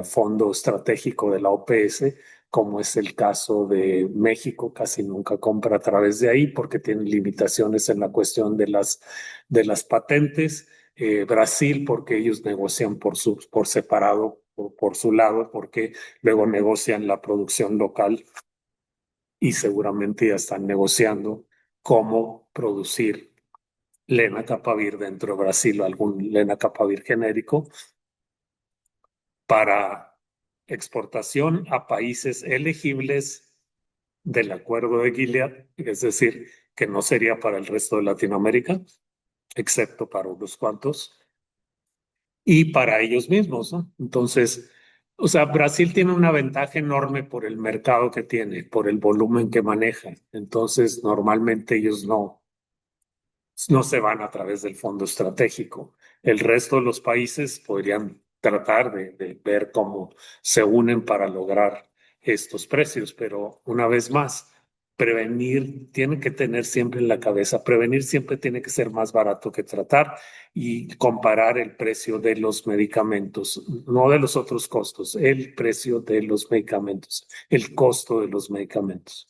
fondo estratégico de la OPS, como es el caso de México, casi nunca compra a través de ahí porque tienen limitaciones en la cuestión de las patentes. Brasil, porque ellos negocian por separado, por su lado, porque luego negocian la producción local y seguramente ya están negociando cómo producir lenacapavir dentro de Brasil o algún lenacapavir genérico para exportación a países elegibles del acuerdo de Gilead, es decir, que no sería para el resto de Latinoamérica, excepto para unos cuantos, y para ellos mismos, ¿no? Entonces, o sea, Brasil tiene una ventaja enorme por el mercado que tiene, por el volumen que maneja. Entonces, normalmente ellos no se van a través del fondo estratégico. El resto de los países podrían tratar de ver cómo se unen para lograr estos precios, pero una vez más, prevenir tiene que tener siempre en la cabeza, prevenir siempre tiene que ser más barato que tratar y comparar el precio de los medicamentos, no de los otros costos, el precio de los medicamentos, el costo de los medicamentos.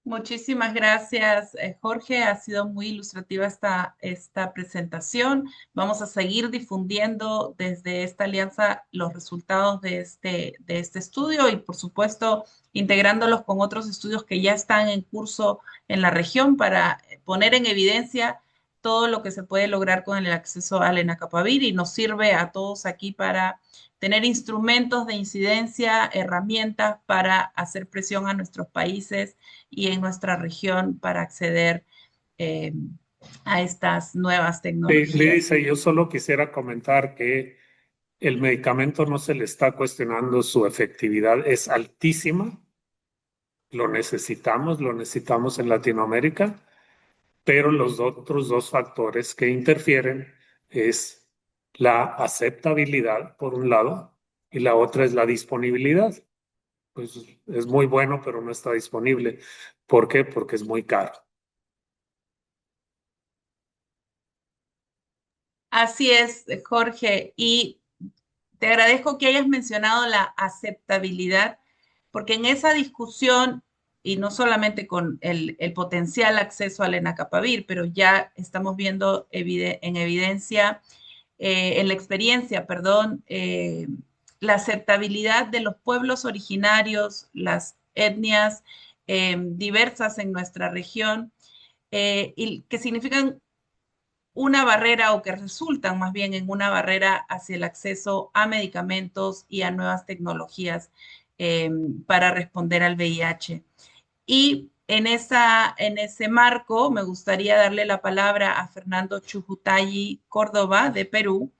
Muchísimas gracias, Jorge. Ha sido muy ilustrativa esta presentación. Vamos a seguir difundiendo desde esta alianza los resultados de este estudio y, por supuesto, integrándolos con otros estudios que ya están en curso en la región para poner en evidencia todo lo que se puede lograr con el acceso al Lenacapavir y nos sirve a todos aquí para tener instrumentos de incidencia, herramientas para hacer presión a nuestros países y en nuestra región para acceder eh, a estas nuevas Le tecnologías. dice, yo solo quisiera comentar que el medicamento no se le está cuestionando su efectividad, es altísima, lo necesitamos en Latinoamérica, pero los otros dos factores que interfieren es la aceptabilidad, por un lado, y la otra es la disponibilidad. Pues es muy bueno, pero no está disponible. ¿Por qué? Porque es muy caro. Así es, Jorge, y te agradezco que hayas mencionado la aceptabilidad, porque en esa discusión, y no solamente con el potencial acceso al Lenacapavir, pero ya estamos viendo en evidencia, en la experiencia, perdón, la aceptabilidad de los pueblos originarios, las etnias diversas en nuestra región, y que significan una barrera o que resultan más bien en una barrera hacia el acceso a medicamentos y a nuevas tecnologías para responder al VIH. Y en ese marco me gustaría darle la palabra a Fernando Chujutayi Córdoba de Perú.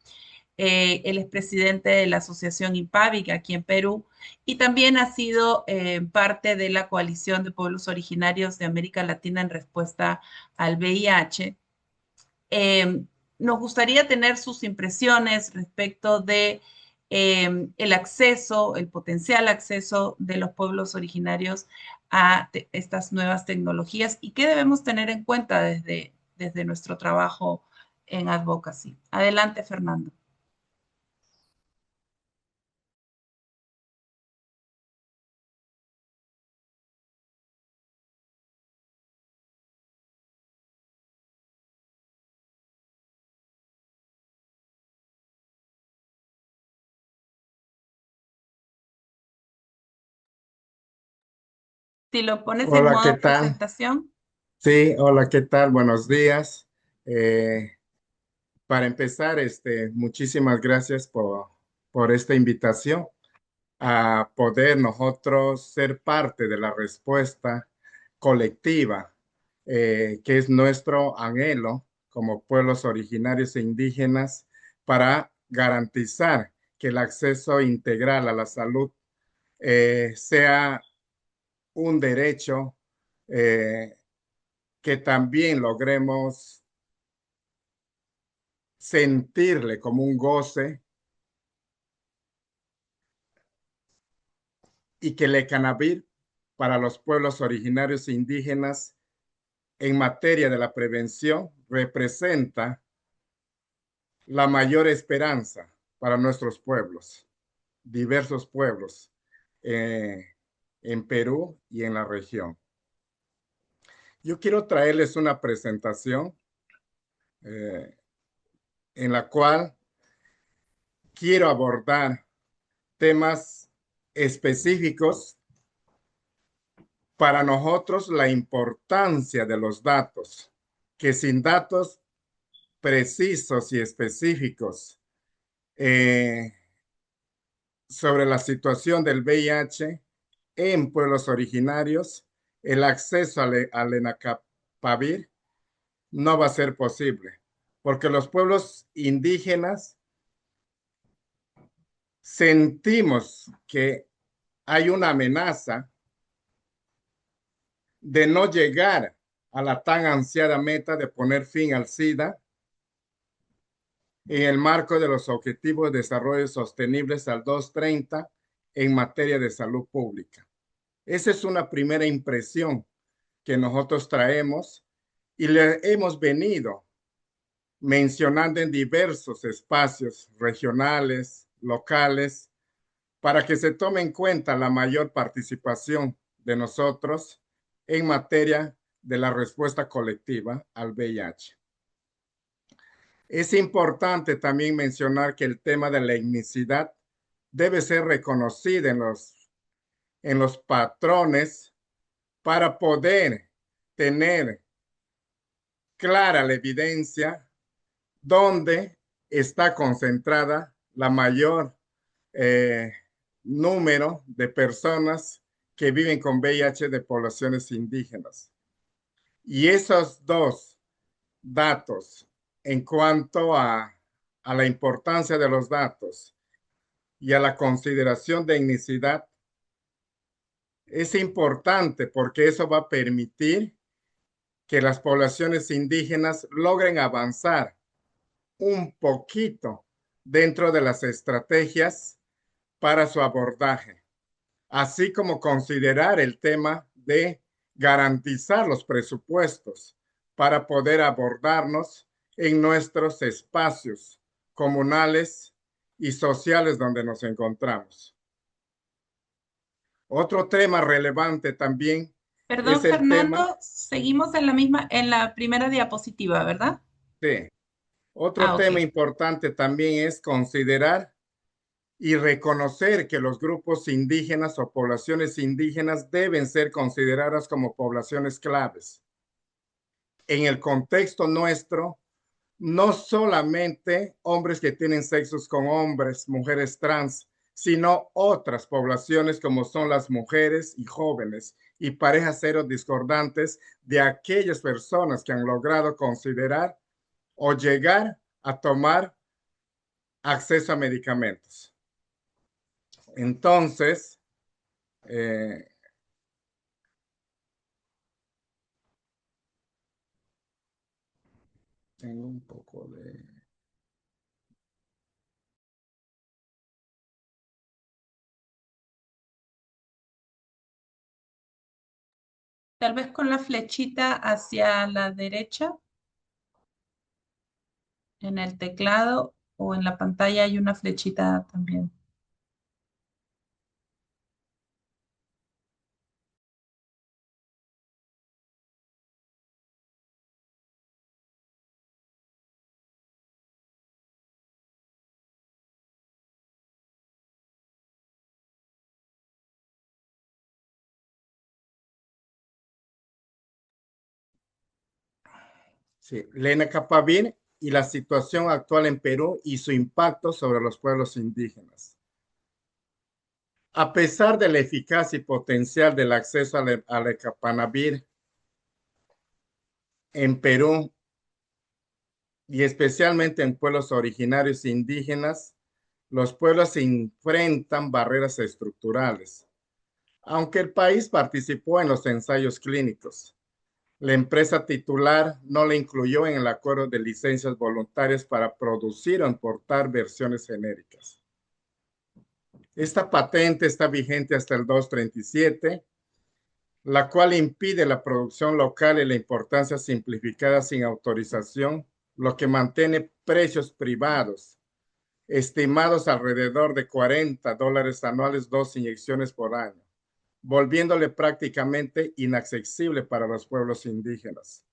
Él es presidente de la Asociación IMPAVIC aquí en Perú y también ha sido parte de la coalición de pueblos originarios de América Latina en respuesta al VIH. Eh, Nos gustaría tener sus impresiones respecto de el acceso, el potencial acceso de los pueblos originarios a estas nuevas tecnologías y qué debemos tener en cuenta desde nuestro trabajo en advocacy. Adelante, Fernando. Si lo pones en Hola, ¿qué modo tal? presentación. Sí, hola, ¿qué tal? Buenos días. Eh, para empezar, muchísimas gracias por esta invitación a poder nosotros ser parte de la respuesta colectiva, que es nuestro anhelo como pueblos originarios e indígenas para garantizar que el acceso integral a la salud sea un derecho. Que también logremos sentirle como un goce y que el cannabis para los pueblos originarios e indígenas en materia de la prevención representa la mayor esperanza para nuestros pueblos, diversos pueblos eh, en Perú y en la región. Yo quiero traerles una presentación eh, en la cual quiero abordar temas específicos para nosotros la importancia de los datos, que sin datos precisos y específicos eh, sobre la situación del VIH en pueblos originarios, el acceso al Lenacapavir no va a ser posible, porque los pueblos indígenas sentimos que hay una amenaza de no llegar a la tan ansiada meta de poner fin al SIDA en el marco de los Objetivos de Desarrollo Sostenibles al 2030 en materia de salud pública. Esa es una primera impresión que nosotros traemos y le hemos venido mencionando en diversos espacios regionales, locales, para que se tome en cuenta la mayor participación de nosotros en materia de la respuesta colectiva al VIH. Es importante también mencionar que el tema de la etnicidad debe ser reconocido en los patrones para poder tener clara la evidencia donde está concentrada la mayor número de personas que viven con VIH de poblaciones indígenas. Y esos dos datos en cuanto a la importancia de los datos y a la consideración de etnicidad es importante porque eso va a permitir que las poblaciones indígenas logren avanzar un poquito dentro de las estrategias para su abordaje, así como considerar el tema de garantizar los presupuestos para poder abordarnos en nuestros espacios comunales y sociales donde nos encontramos. Otro tema relevante también es Perdón, el tema Fernando, seguimos en la misma, en la primera diapositiva, ¿verdad? de, otro Ah, ok. tema importante también es considerar y reconocer que los grupos indígenas o poblaciones indígenas deben ser consideradas como poblaciones claves. En el contexto nuestro, no solamente hombres que tienen sexos con hombres, mujeres trans, sino otras poblaciones como son las mujeres y jóvenes y parejas discordantes de aquellas personas que han logrado considerar o llegar a tomar acceso a medicamentos. Entonces, eh, tengo un poco de... Tal vez con la flechita hacia la derecha en el teclado o en la pantalla hay una flechita también. Sí, Lena Capavir y la situación actual en Perú y su impacto sobre los pueblos indígenas. A pesar de la eficacia y potencial del acceso a lecapanavir en Perú y especialmente en pueblos originarios indígenas, los pueblos se enfrentan barreras estructurales. Aunque el país participó en los ensayos clínicos, la empresa titular no la incluyó en el acuerdo de licencias voluntarias para producir o importar versiones genéricas. Esta patente está vigente hasta el 237, la cual impide la producción local y la importancia simplificada sin autorización, lo que mantiene precios privados, estimados alrededor de $40 anuales, 2 inyecciones por año, volviéndole prácticamente inaccesible para los pueblos indígenas.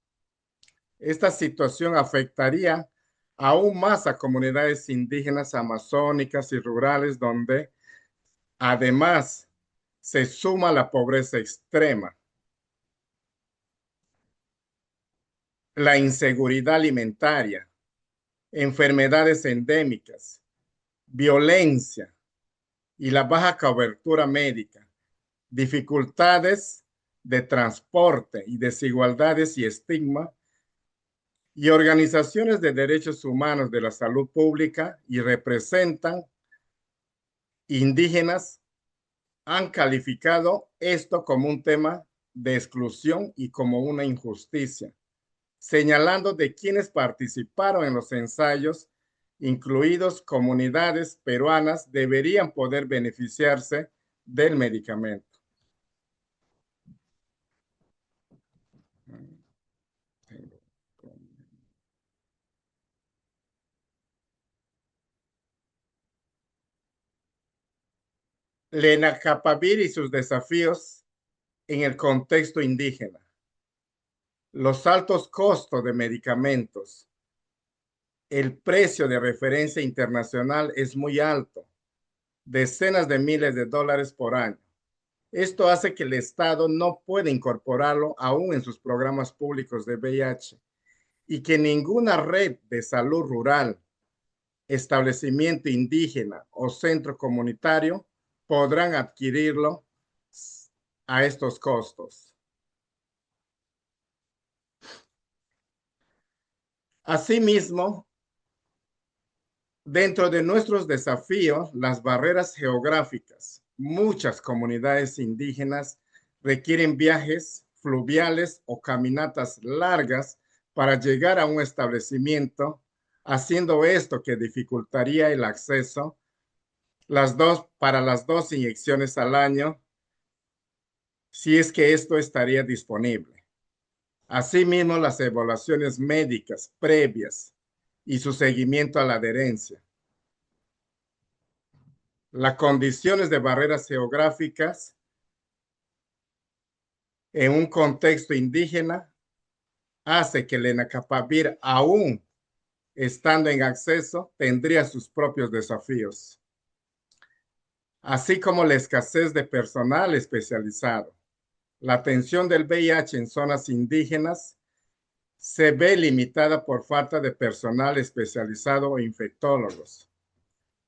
Esta situación afectaría aún más a comunidades indígenas amazónicas y rurales donde además se suma la pobreza extrema, la inseguridad alimentaria, enfermedades endémicas, violencia y la baja cobertura médica, dificultades de transporte y desigualdades y estigma, y organizaciones de derechos humanos de la salud pública y representan indígenas han calificado esto como un tema de exclusión y como una injusticia, señalando de quienes participaron en los ensayos, incluidos comunidades peruanas, deberían poder beneficiarse del medicamento. Lenacapavir y sus desafíos en el contexto indígena. Los altos costos de medicamentos. El precio de referencia internacional es muy alto, decenas de miles de dólares por año. Esto hace que el Estado no pueda incorporarlo aún en sus programas públicos de VIH y que ninguna red de salud rural, establecimiento indígena o centro comunitario podrán adquirirlo a estos costos. Asimismo, dentro de nuestros desafíos, las barreras geográficas, muchas comunidades indígenas requieren viajes fluviales o caminatas largas para llegar a un establecimiento, haciendo esto que dificultaría el acceso para las 2 inyecciones al año, si es que esto estaría disponible. Asimismo, las evaluaciones médicas previas y su seguimiento a la adherencia. Las condiciones de barreras geográficas en un contexto indígena hace que el Lenacapavir, aún estando en acceso, tendría sus propios desafíos, así como la escasez de personal especializado. La atención del VIH en zonas indígenas se ve limitada por falta de personal especializado o infectólogos,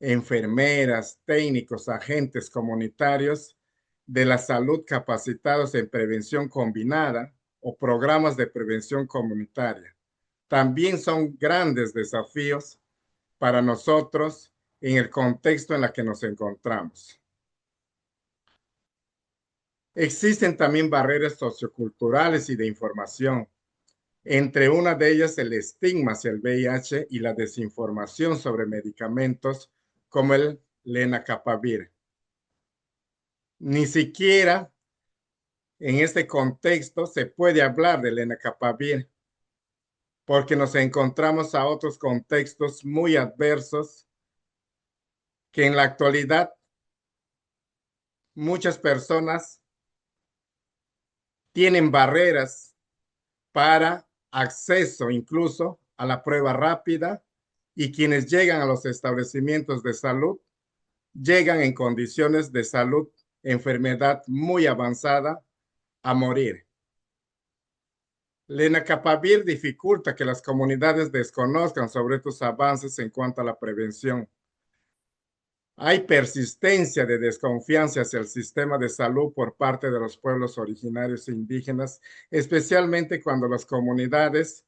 enfermeras, técnicos, agentes comunitarios de la salud capacitados en prevención combinada o programas de prevención comunitaria. También son grandes desafíos para nosotros en el contexto en el que nos encontramos. Existen también barreras socioculturales y de información. Entre una de ellas, el estigma hacia el VIH y la desinformación sobre medicamentos como el lenacapavir. Ni siquiera en este contexto se puede hablar del lenacapavir, porque nos encontramos a otros contextos muy adversos que en la actualidad muchas personas tienen barreras para acceso incluso a la prueba rápida, y quienes llegan a los establecimientos de salud llegan en condiciones de salud, enfermedad muy avanzada, a morir. Lenacapavir dificulta que las comunidades desconozcan sobre estos avances en cuanto a la prevención. Hay persistencia de desconfianza hacia el sistema de salud por parte de los pueblos originarios e indígenas, especialmente cuando las comunidades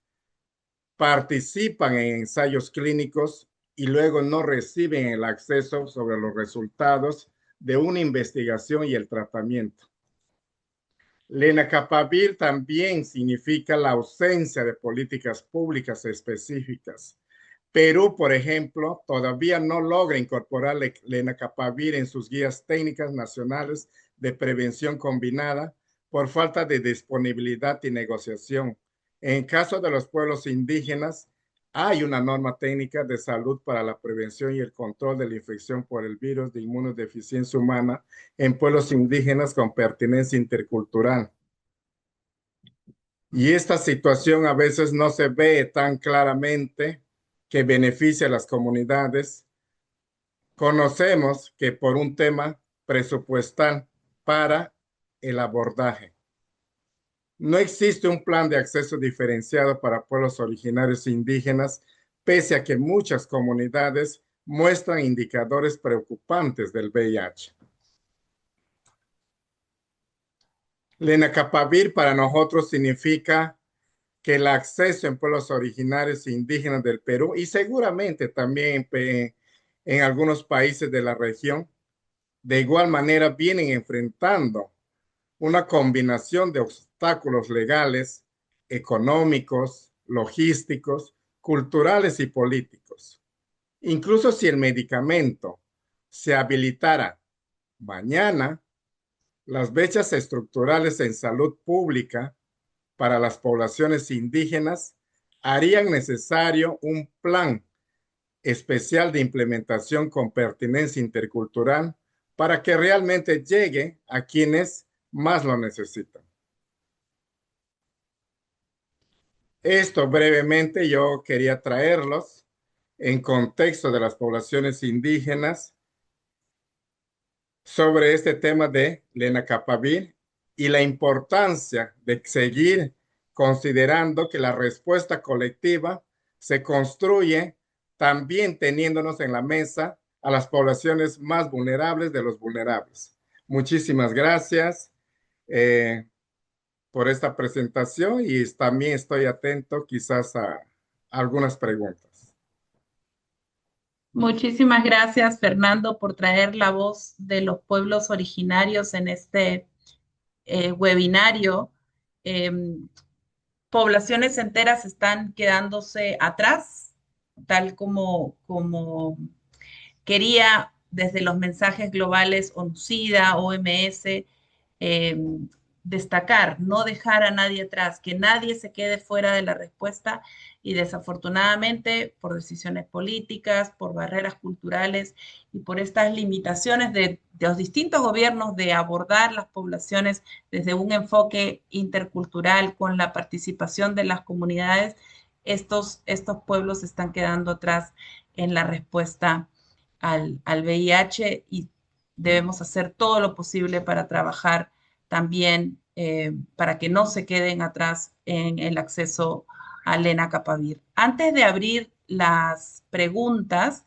participan en ensayos clínicos y luego no reciben el acceso sobre los resultados de una investigación y el tratamiento. Lenacapavir también significa la ausencia de políticas públicas específicas. Perú, por ejemplo, todavía no logra incorporar lenacapavir en sus guías técnicas nacionales de prevención combinada por falta de disponibilidad y negociación. En caso de los pueblos indígenas, hay una norma técnica de salud para la prevención y el control de la infección por el virus de inmunodeficiencia humana en pueblos indígenas con pertinencia intercultural. Y esta situación a veces no se ve tan claramente que beneficia a las comunidades. Conocemos que por un tema presupuestal para el abordaje. No existe un plan de acceso diferenciado para pueblos originarios indígenas, pese a que muchas comunidades muestran indicadores preocupantes del VIH. Lenacapavir para nosotros significa que el acceso en pueblos originarios indígenas del Perú y seguramente también en algunos países de la región, de igual manera vienen enfrentando una combinación de obstáculos legales, económicos, logísticos, culturales y políticos. Incluso si el medicamento se habilitara mañana, las brechas estructurales en salud pública para las poblaciones indígenas harían necesario un plan especial de implementación con pertinencia intercultural para que realmente llegue a quienes más lo necesitan. Esto brevemente yo quería traerlos en contexto de las poblaciones indígenas sobre este tema de lenacapavir y la importancia de seguir considerando que la respuesta colectiva se construye también teniéndonos en la mesa a las poblaciones más vulnerables de los vulnerables. Muchísimas gracias por esta presentación y también estoy atento quizás a algunas preguntas. Muchísimas gracias, Fernando, por traer la voz de los pueblos originarios en este webinario. Poblaciones enteras están quedándose atrás, tal como quería desde los mensajes globales ONUCIDA, OMS, eh, destacar, no dejar a nadie atrás, que nadie se quede fuera de la respuesta y desafortunadamente por decisiones políticas, por barreras culturales y por estas limitaciones de los distintos gobiernos de abordar las poblaciones desde un enfoque intercultural con la participación de las comunidades, estos pueblos están quedando atrás en la respuesta al VIH y debemos hacer todo lo posible para trabajar también para que no se queden atrás en el acceso al lenacapavir. Antes de abrir las preguntas,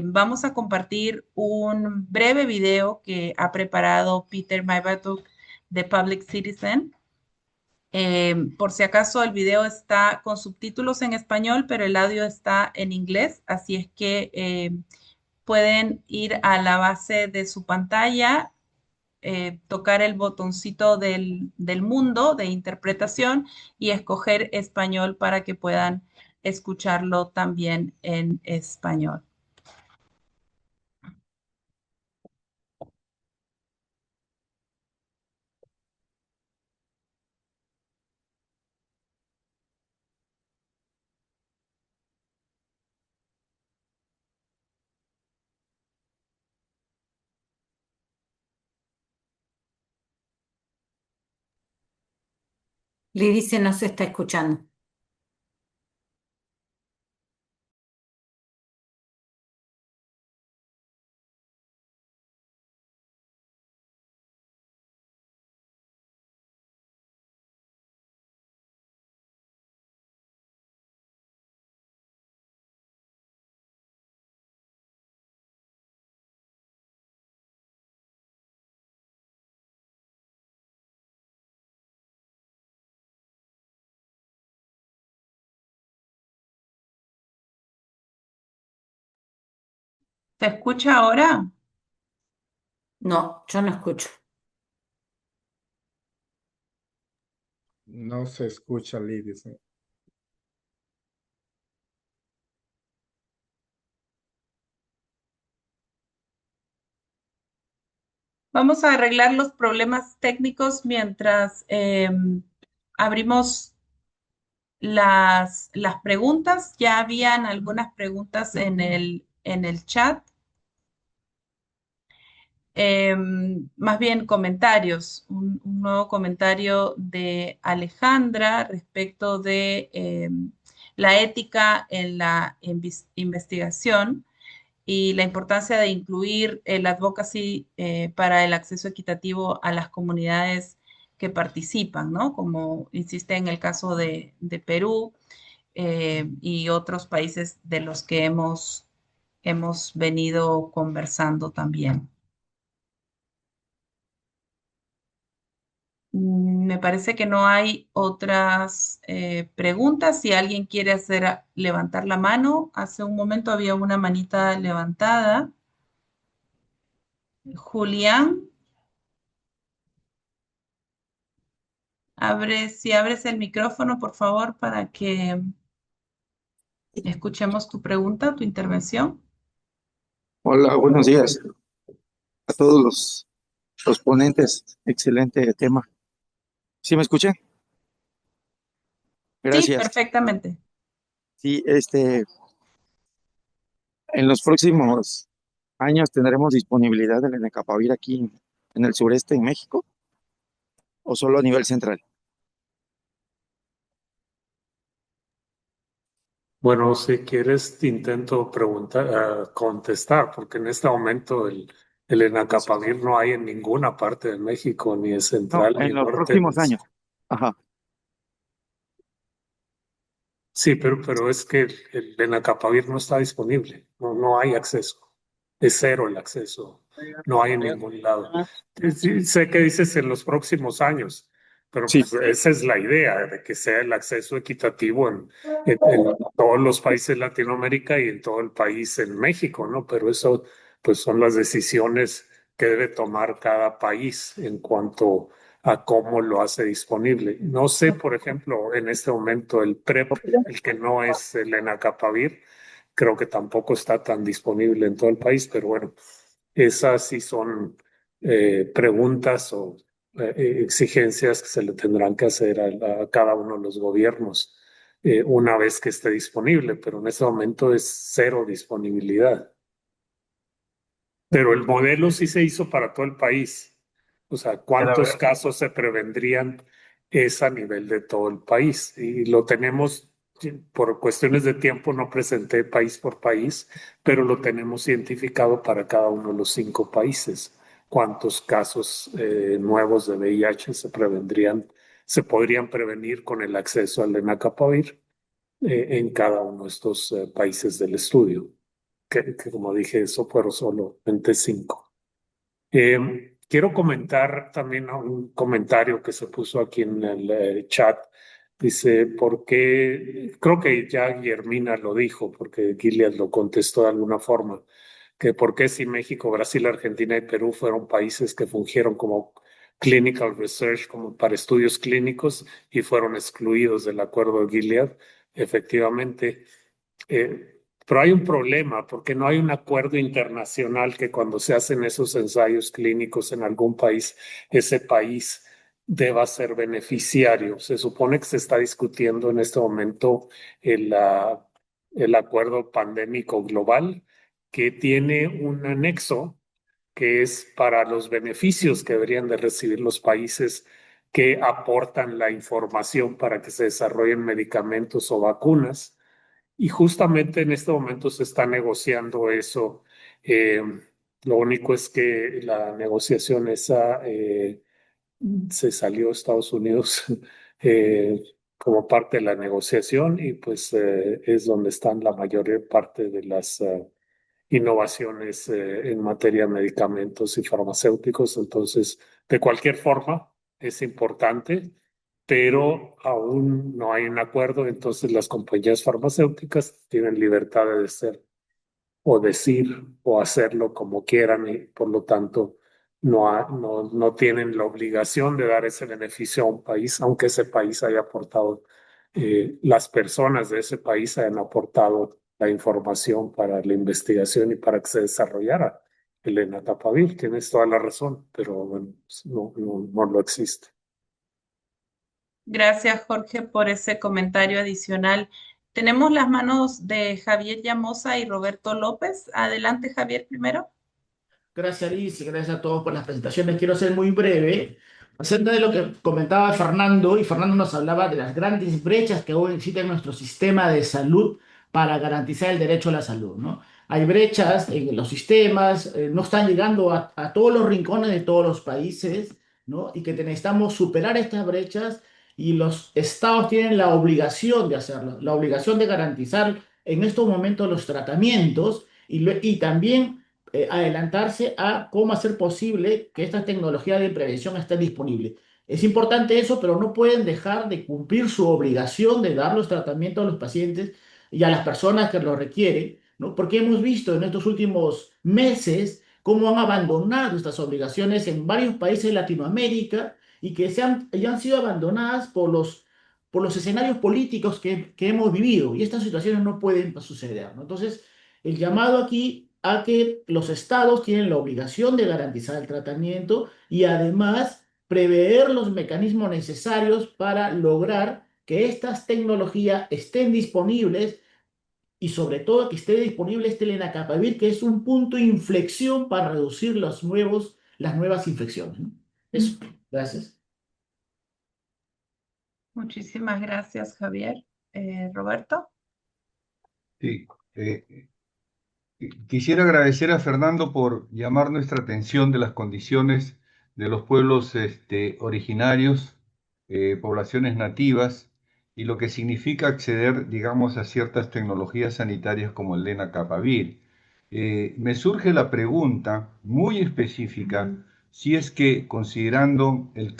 vamos a compartir un breve video que ha preparado Peter Maybatuk de Public Citizen. Por si acaso el video está con subtítulos en español, pero el audio está en inglés, así es que pueden ir a la base de su pantalla, tocar el botoncito del mundo de interpretación y escoger español para que puedan escucharlo también en español. Lidice no se está escuchando. ¿Se escucha ahora? No, yo no escucho. No se escucha, Lidis. Vamos a arreglar los problemas técnicos mientras abrimos las preguntas. Ya habían algunas preguntas en el chat. Más bien comentarios. Un nuevo comentario de Alejandra respecto de la ética en la investigación y la importancia de incluir el advocacy para el acceso equitativo a las comunidades que participan, ¿no? Como insiste en el caso de Perú y otros países de los que hemos venido conversando también. Me parece que no hay otras preguntas. Si alguien quiere levantar la mano, hace un momento había una manita levantada. Julián, si abres el micrófono, por favor, para que escuchemos tu pregunta, tu intervención. Hola, buenos días a todos los ponentes. Excelente tema. ¿Sí me escuchan? Sí, Gracias. perfectamente. Sí, en los próximos años tendremos disponibilidad del lenacapavir aquí en el sureste, en México, o solo a nivel central. Bueno, si quieres, te intento contestar, porque en este momento el enacapavir no hay en ninguna parte de México, ni es No, central, ni en los norte, próximos años. Ajá. Sí, pero es que el lenacapavir no está disponible, no hay acceso, es cero el acceso, no hay en ningún lado. Sí, sé que dices en los próximos años, pero Sí, pues esa es la idea, de que sea el acceso equitativo en todos los países de Latinoamérica y en todo el país en México, ¿no? Pero eso pues son las decisiones que debe tomar cada país en cuanto a cómo lo hace disponible. No sé, por ejemplo, en este momento el PrEP, el que no es el Lenacapavir, creo que tampoco está tan disponible en todo el país, pero bueno, esas sí son preguntas o exigencias que se le tendrán que hacer a cada uno de los gobiernos una vez que esté disponible, pero en este momento es cero disponibilidad. Pero el modelo sí se hizo para todo el país. O sea, ¿cuántos casos se prevendrían es a nivel de todo el país? Y lo tenemos, por cuestiones de tiempo, no presenté país por país, pero lo tenemos identificado para cada uno de los 5 países. ¿Cuántos casos nuevos de VIH se prevendrían, se podrían prevenir con el acceso al Lenacapavir en cada uno de estos países del estudio? Que como dije, eso fueron solamente 5. Quiero comentar también un comentario que se puso aquí en el chat. Dice, ¿por qué? Creo que ya Guillermina lo dijo, porque Gilead lo contestó de alguna forma, que por qué si México, Brasil, Argentina y Perú fueron países que fungieron como clinical research, como para estudios clínicos, y fueron excluidos del acuerdo de Gilead. Efectivamente, pero hay un problema porque no hay un acuerdo internacional que cuando se hacen esos ensayos clínicos en algún país, ese país deba ser beneficiario. Se supone que se está discutiendo en este momento el, el acuerdo pandémico global que tiene un anexo que es para los beneficios que deberían de recibir los países que aportan la información para que se desarrollen medicamentos o vacunas. Y justamente en este momento se está negociando eso. Eh, lo único es que la negociación esa se salió Estados Unidos eh, como parte de la negociación y pues es donde están la mayor parte de las innovaciones en materia de medicamentos y farmacéuticos. Entonces, de cualquier forma, es importante, pero aún no hay un acuerdo. Entonces, las compañías farmacéuticas tienen libertad de ser o decir o hacerlo como quieran y por lo tanto no tienen la obligación de dar ese beneficio a un país, aunque ese país haya aportado, las personas de ese país hayan aportado la información para la investigación y para que se desarrollara el Lenacapavir. Tienes toda la razón, pero bueno, pues, no lo existe. Gracias, Jorge, por ese comentario adicional. Tenemos las manos de Javier Llamosa y Roberto López. Adelante, Javier, primero. Gracias, Liz, y gracias a todos por las presentaciones. Quiero ser muy breve acerca de lo que comentaba Fernando, y Fernando nos hablaba de las grandes brechas que aún existen en nuestro sistema de salud para garantizar el derecho a la salud, ¿no? Hay brechas en los sistemas, no están llegando a todos los rincones de todos los países, ¿no? Y que necesitamos superar estas brechas y los estados tienen la obligación de hacerlo, la obligación de garantizar en estos momentos los tratamientos y también adelantarse a cómo hacer posible que esta tecnología de prevención esté disponible. Es importante eso, pero no pueden dejar de cumplir su obligación de dar los tratamientos a los pacientes y a las personas que lo requieren, ¿no? Porque hemos visto en estos últimos meses cómo han abandonado estas obligaciones en varios países de Latinoamérica y que y han sido abandonadas por los escenarios políticos que hemos vivido. Y estas situaciones no pueden suceder, ¿no? Entonces, el llamado aquí a que los estados tienen la obligación de garantizar el tratamiento y además prever los mecanismos necesarios para lograr que estas tecnologías estén disponibles y sobre todo que esté disponible este lenacapavir, que es un punto de inflexión para reducir las nuevas infecciones, ¿no? Eso, gracias. Muchísimas gracias, Javier. Roberto. Sí, quisiera agradecer a Fernando por llamar nuestra atención de las condiciones de los pueblos originarios, poblaciones nativas y lo que significa acceder, digamos, a ciertas tecnologías sanitarias como el lenacapavir. Me surge la pregunta muy específica si es que considerando el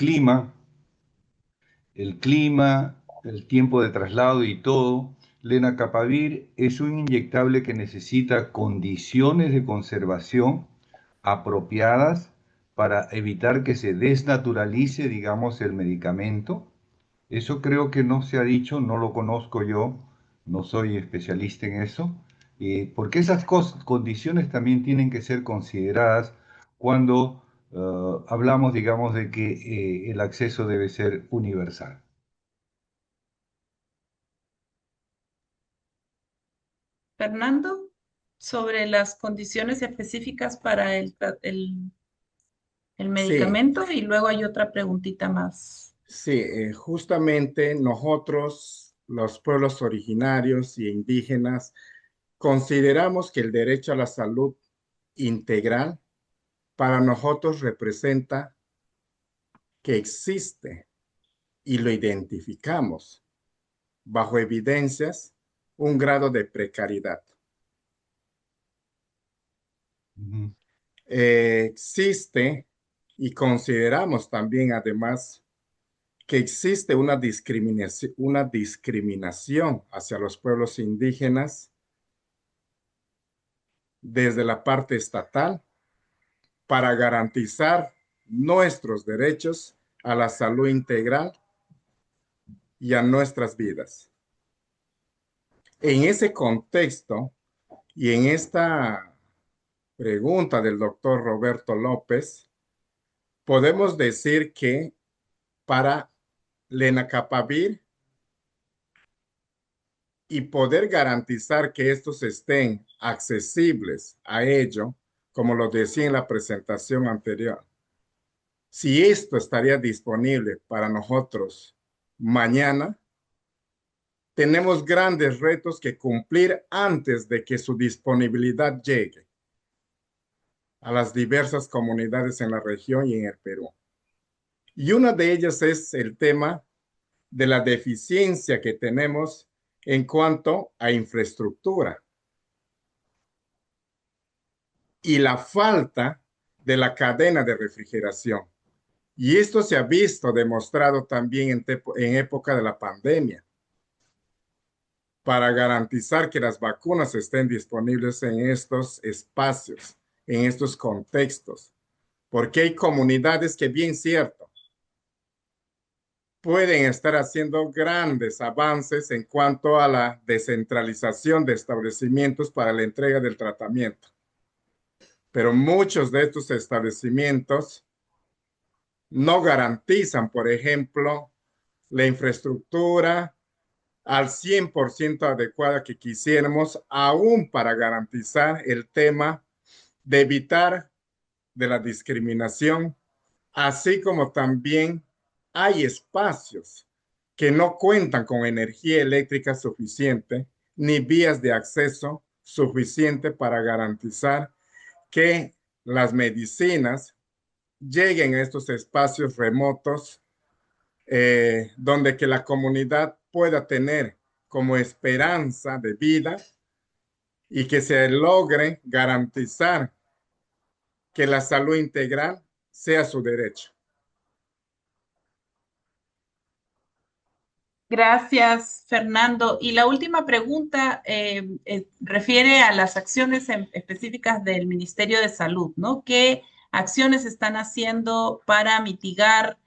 tiempo de traslado y todo, lenacapavir es un inyectable que necesita condiciones de conservación apropiadas para evitar que se desnaturalice, digamos, el medicamento. Eso creo que no se ha dicho, no lo conozco yo, no soy especialista en eso, porque esas condiciones también tienen que ser consideradas cuando hablamos, digamos, de que el acceso debe ser universal. Fernando, sobre las condiciones específicas para el Sí, medicamento y luego hay otra preguntita más. sí, justamente nosotros, los pueblos originarios y indígenas, consideramos que el derecho a la salud integral para nosotros representa que existe y lo identificamos bajo evidencias un grado de precariedad. Ujú, Existe y consideramos también además que existe una discriminación hacia los pueblos indígenas desde la parte estatal para garantizar nuestros derechos a la salud integral y a nuestras vidas. En ese contexto y en esta pregunta del doctor Roberto López, podemos decir que para lenacapavir y poder garantizar que estos estén accesibles a ello, como lo decía en la presentación anterior, si esto estaría disponible para nosotros mañana, tenemos grandes retos que cumplir antes de que su disponibilidad llegue a las diversas comunidades en la región y en el Perú. Y una de ellas es el tema de la deficiencia que tenemos en cuanto a infraestructura y la falta de la cadena de refrigeración. Y esto se ha visto demostrado también en época de la pandemia para garantizar que las vacunas estén disponibles en estos espacios, en estos contextos, porque hay comunidades que, bien cierto, pueden estar haciendo grandes avances en cuanto a la descentralización de establecimientos para la entrega del tratamiento. Pero muchos de estos establecimientos no garantizan, por ejemplo, la infraestructura al 100% adecuada que quisiéramos, aún para garantizar el tema de evitar de la discriminación, así como también hay espacios que no cuentan con energía eléctrica suficiente ni vías de acceso suficiente para garantizar que las medicinas lleguen a estos espacios remotos donde que la comunidad pueda tener como esperanza de vida y que se logre garantizar que la salud integral sea su derecho. Gracias, Fernando. Y la última pregunta refiere a las acciones específicas del Ministerio de Salud, ¿no? ¿Qué acciones están haciendo para mitigar,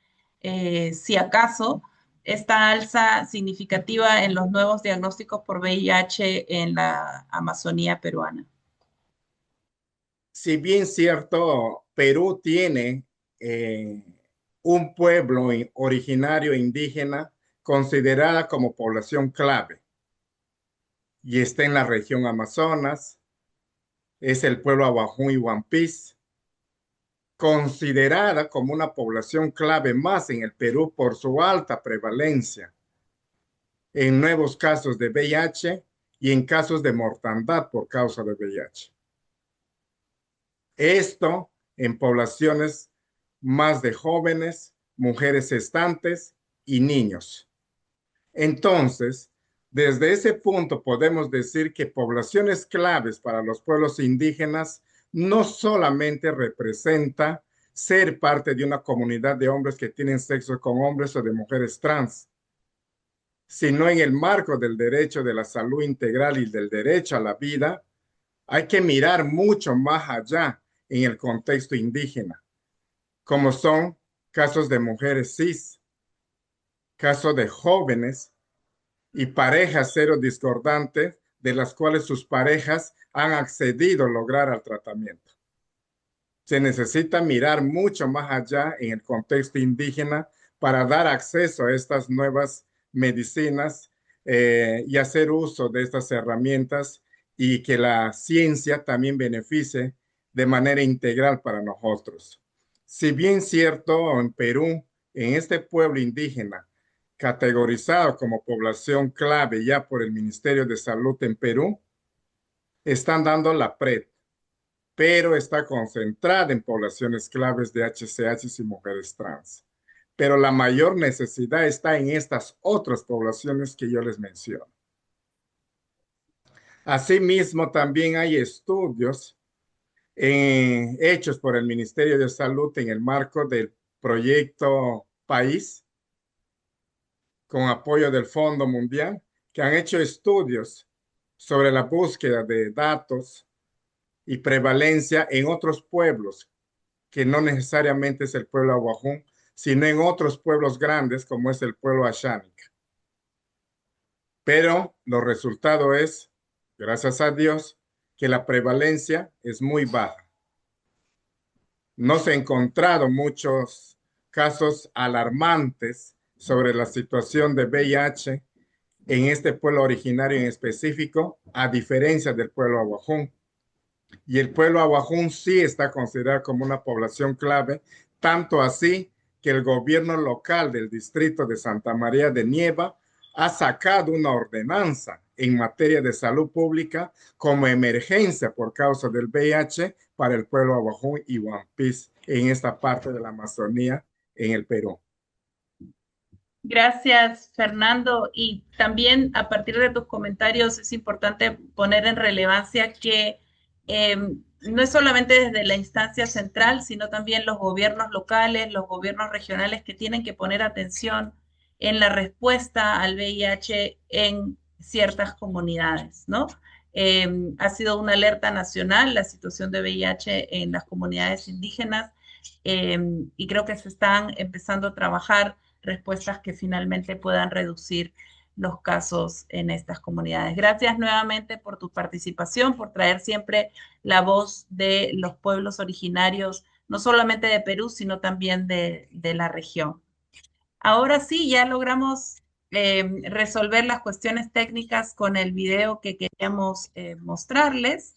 si acaso, esta alza significativa en los nuevos diagnósticos por VIH en la Amazonía peruana? Si bien cierto, Perú tiene eh, un pueblo originario indígena considerada como población clave y está en la región Amazonas, es el pueblo Abajú Huampis, considerada como una población clave más en el Perú por su alta prevalencia en nuevos casos de VIH y en casos de mortandad por causa de VIH. Esto en poblaciones más de jóvenes, mujeres gestantes y niños. Entonces, desde ese punto podemos decir que poblaciones claves para los pueblos indígenas no solamente representa ser parte de una comunidad de hombres que tienen sexo con hombres o de mujeres trans, sino en el marco del derecho de la salud integral y del derecho a la vida, hay que mirar mucho más allá en el contexto indígena, como son casos de mujeres cis, casos de jóvenes y parejas serodiscordantes de las cuales sus parejas han accedido a lograr el tratamiento. Se necesita mirar mucho más allá en el contexto indígena para dar acceso a estas nuevas medicinas y hacer uso de estas herramientas y que la ciencia también beneficie de manera integral para nosotros. Si bien cierto, en Perú, en este pueblo indígena, categorizado como población clave ya por el Ministerio de Salud en Perú, están dando la PRED, pero está concentrada en poblaciones claves de HCH y mujeres trans. Pero la mayor necesidad está en estas otras poblaciones que yo les menciono. Asimismo, también hay estudios hechos por el Ministerio de Salud en el marco del proyecto País, con apoyo del Fondo Mundial, que han hecho estudios sobre la búsqueda de datos y prevalencia en otros pueblos, que no necesariamente es el pueblo Aguajún, sino en otros pueblos grandes como es el pueblo Ashánica. Pero los resultados es, gracias a Dios, que la prevalencia es muy baja. No se han encontrado muchos casos alarmantes sobre la situación de VIH en este pueblo originario en específico, a diferencia del pueblo Aguajún. Y el pueblo Aguajún sí está considerado como una población clave, tanto así que el gobierno local del distrito de Santa María de Nieva ha sacado una ordenanza en materia de salud pública como emergencia por causa del VIH para el pueblo Aguajún y Huampis en esta parte de la Amazonía en el Perú. Gracias, Fernando. Y también a partir de tus comentarios es importante poner en relevancia que no es solamente desde la instancia central, sino también los gobiernos locales, los gobiernos regionales que tienen que poner atención en la respuesta al VIH en ciertas comunidades, ¿no? Ha sido una alerta nacional la situación de VIH en las comunidades indígenas y creo que se están empezando a trabajar respuestas que finalmente puedan reducir los casos en estas comunidades. Gracias nuevamente por tu participación, por traer siempre la voz de los pueblos originarios, no solamente de Perú, sino también de la región. Ahora sí, ya logramos resolver las cuestiones técnicas con el video que queríamos mostrarles.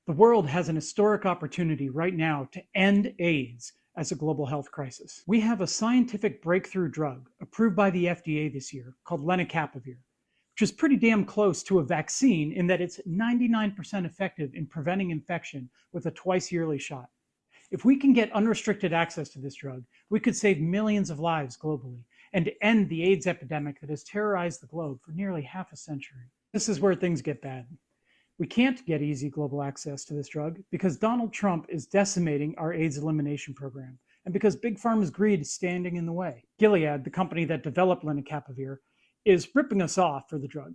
The world has an historic opportunity right now to end AIDS as a global health crisis. We have a scientific breakthrough drug approved by the FDA this year called lenacapavir, which is pretty damn close to a vaccine in that it's 99% effective in preventing infection with a twice-yearly shot. If we can get unrestricted access to this drug, we could save millions of lives globally and end the AIDS epidemic that has terrorized the globe for nearly half a century. This is where things get bad. We can't get easy global access to this drug because Donald Trump is decimating our AIDS elimination program and because Big Pharma's greed is standing in the way. Gilead, the company that developed lenacapavir, is ripping us off for the drug.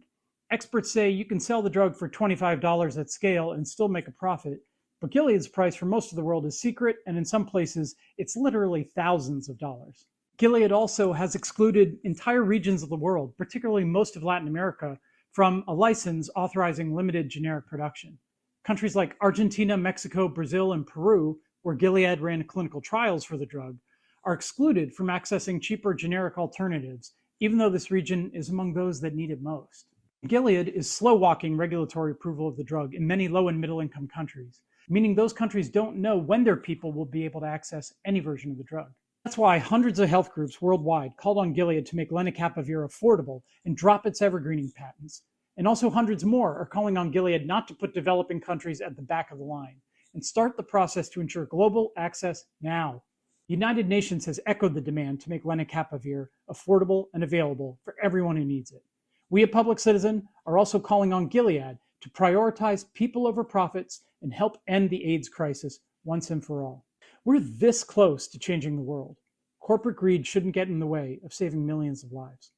Experts say you can sell the drug for $25 at scale and still make a profit, but Gilead's price for most of the world is secret, and in some places, it's literally thousands of dollars. Gilead also has excluded entire regions of the world, particularly most of Latin America, from a license authorizing limited generic production. Countries like Argentina, Mexico, Brazil, and Peru, where Gilead ran clinical trials for the drug, are excluded from accessing cheaper generic alternatives, even though this region is among those that need it most. Gilead is slow-walking regulatory approval of the drug in many low and middle-income countries, meaning those countries don't know when their people will be able to access any version of the drug. That's why hundreds of health groups worldwide called on Gilead to make lenacapavir affordable and drop its evergreening patents. And also hundreds more are calling on Gilead not to put developing countries at the back of the line. and start the process to ensure global access now. The United Nations has echoed the demand to make lenacapavir affordable and available for everyone who needs it. We at Public Citizen are also calling on Gilead to prioritize people over profits and help end the AIDS crisis once and for all. We're this close to changing the world. Corporate greed shouldn't get in the way of saving millions of lives.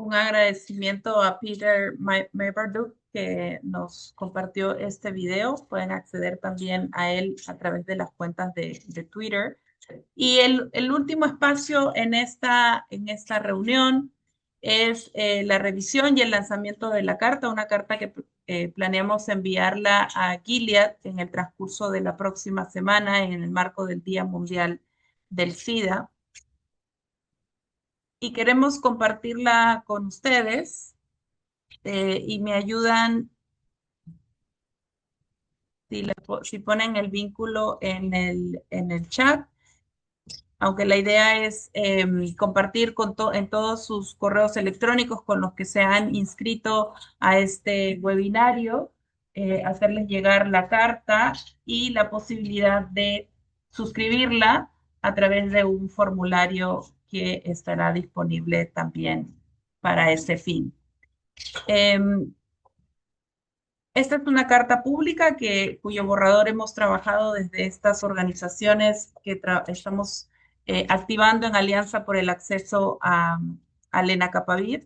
Un agradecimiento a Peter Maverduk que nos compartió este video. Pueden acceder también a él a través de las cuentas de Twitter. Y el último espacio en esta reunión es la revisión y el lanzamiento de la carta, una carta que planeamos enviarla a Gilead en el transcurso de la próxima semana en el marco del Día Mundial del SIDA. Y queremos compartirla con ustedes y me ayudan si ponen el vínculo en el chat, aunque la idea es compartir en todos sus correos electrónicos con los que se han inscrito a este webinario, hacerles llegar la carta y la posibilidad de suscribirla a través de un formulario que estará disponible también para ese fin. Esta es una carta pública cuyo borrador hemos trabajado desde estas organizaciones que estamos activando en Alianza por el Acceso al lenacapavir,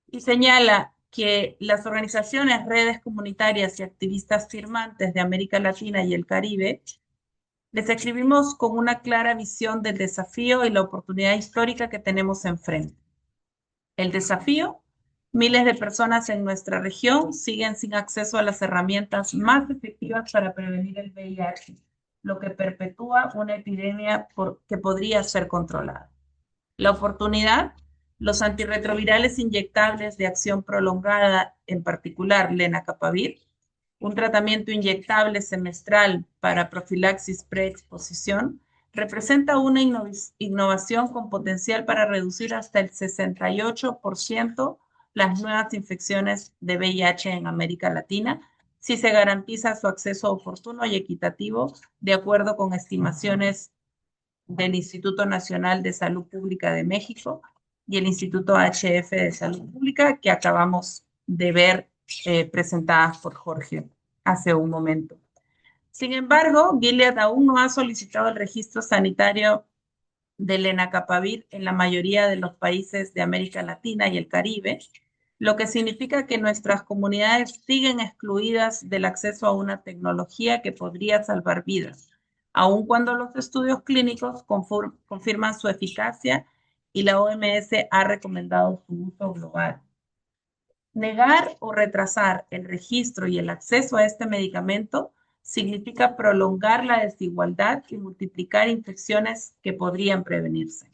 y señala que las organizaciones, redes comunitarias y activistas firmantes de América Latina y el Caribe les escribimos con una clara visión del desafío y la oportunidad histórica que tenemos enfrente. El desafío: miles de personas en nuestra región siguen sin acceso a las herramientas más efectivas para prevenir el VIH, lo que perpetúa una epidemia que podría ser controlada. La oportunidad: los antirretrovirales inyectables de acción prolongada, en particular lenacapavir, un tratamiento inyectable semestral para profilaxis preexposición, representa una innovación con potencial para reducir hasta el 68% las nuevas infecciones de VIH en América Latina, si se garantiza su acceso oportuno y equitativo, de acuerdo con estimaciones del Instituto Nacional de Salud Pública de México y el Instituto HF de Salud Pública, que acabamos de ver presentadas por Jorge hace un momento. Sin embargo, Gilead aún no ha solicitado el registro sanitario del lenacapavir en la mayoría de los países de América Latina y el Caribe, lo que significa que nuestras comunidades siguen excluidas del acceso a una tecnología que podría salvar vidas, aun cuando los estudios clínicos confirman su eficacia y la OMS ha recomendado su uso global. Negar o retrasar el registro y el acceso a este medicamento significa prolongar la desigualdad y multiplicar infecciones que podrían prevenirse.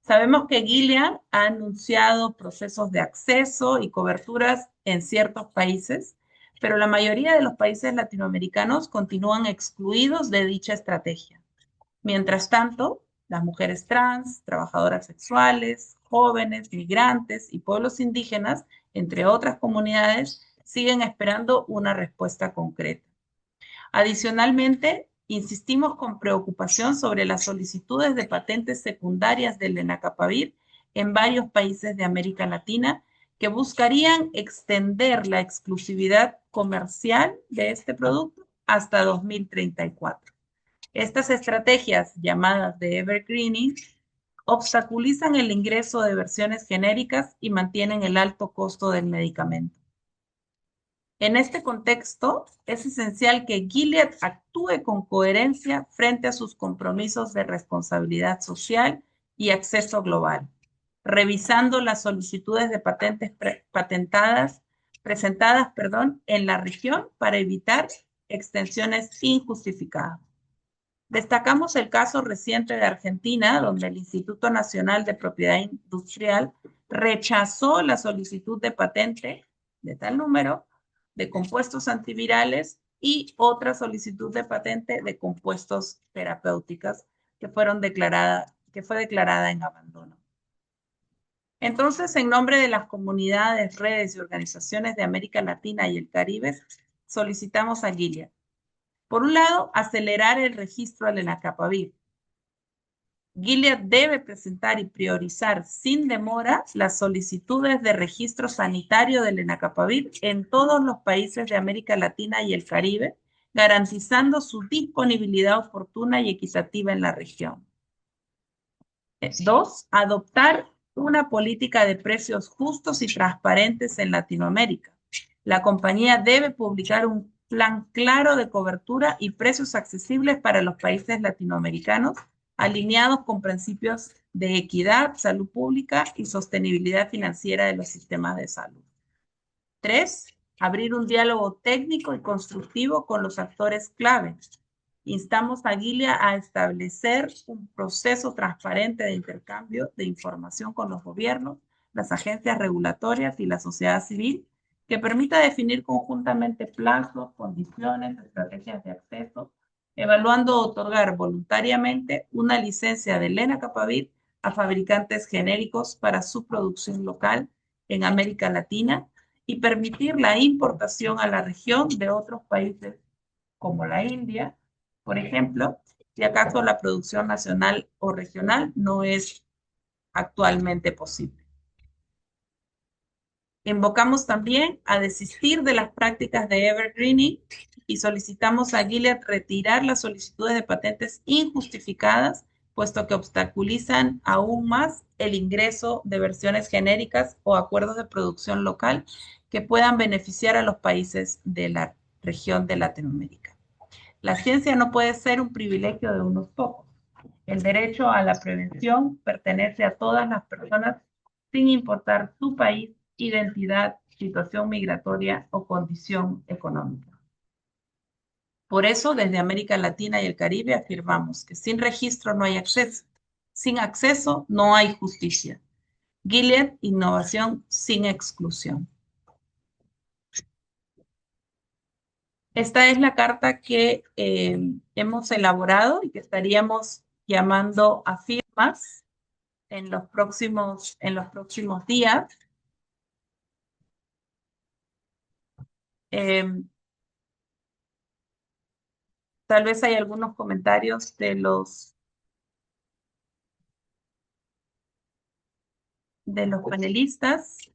Sabemos que Gilead ha anunciado procesos de acceso y coberturas en ciertos países, pero la mayoría de los países latinoamericanos continúan excluidos de dicha estrategia. Mientras tanto, las mujeres trans, trabajadoras sexuales, jóvenes, migrantes y pueblos indígenas, entre otras comunidades, siguen esperando una respuesta concreta. Adicionalmente, insistimos con preocupación sobre las solicitudes de patentes secundarias del lenacapavir en varios países de América Latina que buscarían extender la exclusividad comercial de este producto hasta 2034. Estas estrategias, llamadas de evergreening, obstaculizan el ingreso de versiones genéricas y mantienen el alto costo del medicamento. En este contexto, es esencial que Gilead actúe con coherencia frente a sus compromisos de responsabilidad social y acceso global, revisando las solicitudes de patentes presentadas en la región para evitar extensiones injustificadas. Destacamos el caso reciente de Argentina, donde el Instituto Nacional de Propiedad Industrial rechazó la solicitud de patente de tal número de compuestos antivirales y otra solicitud de patente de compuestos terapéuticos que fue declarada en abandono. Entonces, en nombre de las comunidades, redes y organizaciones de América Latina y el Caribe, solicitamos a Gilead. Por un lado, acelerar el registro al Lenacapavir. Gilead debe presentar y priorizar sin demora las solicitudes de registro sanitario del Lenacapavir en todos los países de América Latina y el Caribe, garantizando su disponibilidad oportuna y equitativa en la región. 2. Adoptar una política de precios justos y transparentes en Latinoamérica. La compañía debe publicar un plan claro de cobertura y precios accesibles para los países latinoamericanos, alineados con principios de equidad, salud pública y sostenibilidad financiera de los sistemas de salud. 3. Abrir un diálogo técnico y constructivo con los actores clave. Instamos a Gilead a establecer un proceso transparente de intercambio de información con los gobiernos, las agencias regulatorias y la sociedad civil, que permita definir conjuntamente plazos, condiciones, estrategias de acceso, evaluando otorgar voluntariamente una licencia de Lenacapavir a fabricantes genéricos para su producción local en América Latina y permitir la importación a la región de otros países como la India, por ejemplo, si acaso la producción nacional o regional no es actualmente posible. Invocamos también a desistir de las prácticas de evergreening y solicitamos a Gilead retirar las solicitudes de patentes injustificadas, puesto que obstaculizan aún más el ingreso de versiones genéricas o acuerdos de producción local que puedan beneficiar a los países de la región de Latinoamérica. La ciencia no puede ser un privilegio de unos pocos. El derecho a la prevención pertenece a todas las personas sin importar su país, identidad, situación migratoria o condición económica. Por eso, desde América Latina y el Caribe afirmamos que sin registro no hay acceso, sin acceso no hay justicia. Gilead, innovación sin exclusión. Esta es la carta que hemos elaborado y que estaríamos llamando a firmas en los próximos días. Tal vez hay algunos comentarios de los panelistas.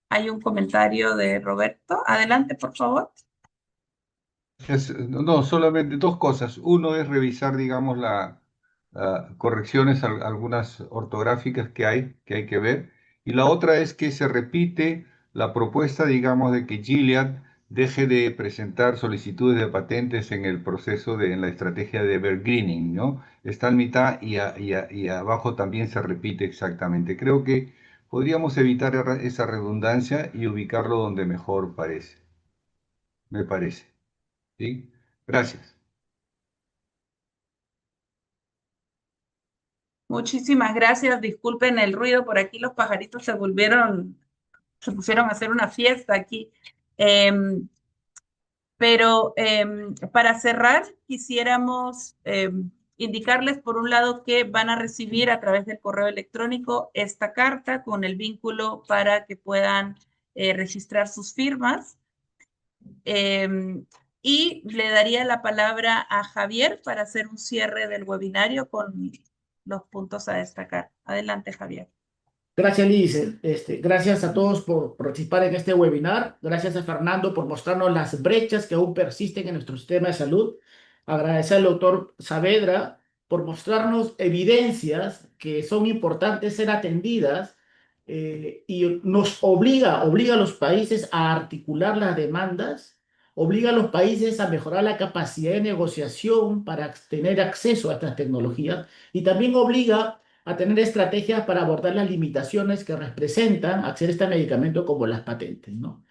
Hay un comentario de Roberto. Adelante, por favor. No, solamente dos cosas. Uno es revisar, digamos, las correcciones, algunas ortográficas que hay que ver. Y la otra es que se repite la propuesta, digamos, de que Gilead deje de presentar solicitudes de patentes en el proceso en la estrategia de evergreening, ¿no? Está en mitad y abajo también se repite exactamente. Creo que podríamos evitar esa redundancia y ubicarlo donde mejor me parece. ¿Sí? Gracias. Muchísimas gracias. Disculpen el ruido, por aquí los pajaritos se pusieron a hacer una fiesta aquí. Pero para cerrar, quisiéramos indicarles, por un lado, que van a recibir a través del correo electrónico esta carta con el vínculo para que puedan registrar sus firmas. Y le daría la palabra a Javier para hacer un cierre del webinario con los puntos a destacar. Adelante, Javier. Gracias, Liz. Gracias a todos por participar en este webinar. Gracias a Fernando por mostrarnos las brechas que aún persisten en nuestro sistema de salud. Agradecer al doctor Saavedra por mostrarnos evidencias que son importantes ser atendidas y nos obliga a los países a articular las demandas, obliga a los países a mejorar la capacidad de negociación para tener acceso a estas tecnologías y también obliga a tener estrategias para abordar las limitaciones que representan acceder a este medicamento como las patentes, ¿no?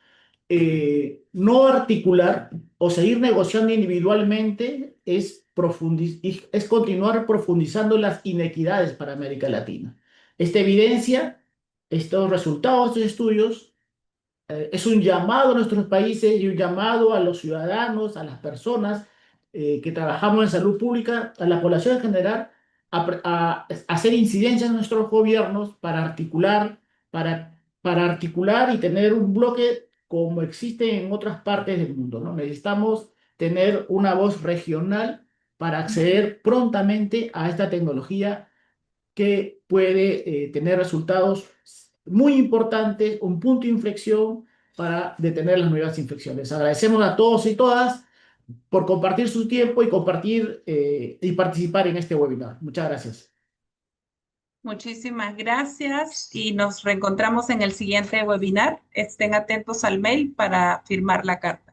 No articular o seguir negociando individualmente es continuar profundizando las inequidades para América Latina. Esta evidencia, estos resultados de estos estudios, es un llamado a nuestros países y un llamado a los ciudadanos, a las personas que trabajamos en salud pública, a la población en general, a hacer incidencias en nuestros gobiernos para articular y tener un bloque como existe en otras partes del mundo, ¿no? Necesitamos tener una voz regional para acceder prontamente a esta tecnología que puede tener resultados muy importantes, un punto de inflexión para detener las nuevas infecciones. Agradecemos a todos y todas por compartir su tiempo y compartir y participar en este webinar. Muchas gracias. Muchísimas gracias y nos reencontramos en el siguiente webinar. Estén atentos al mail para firmar la carta.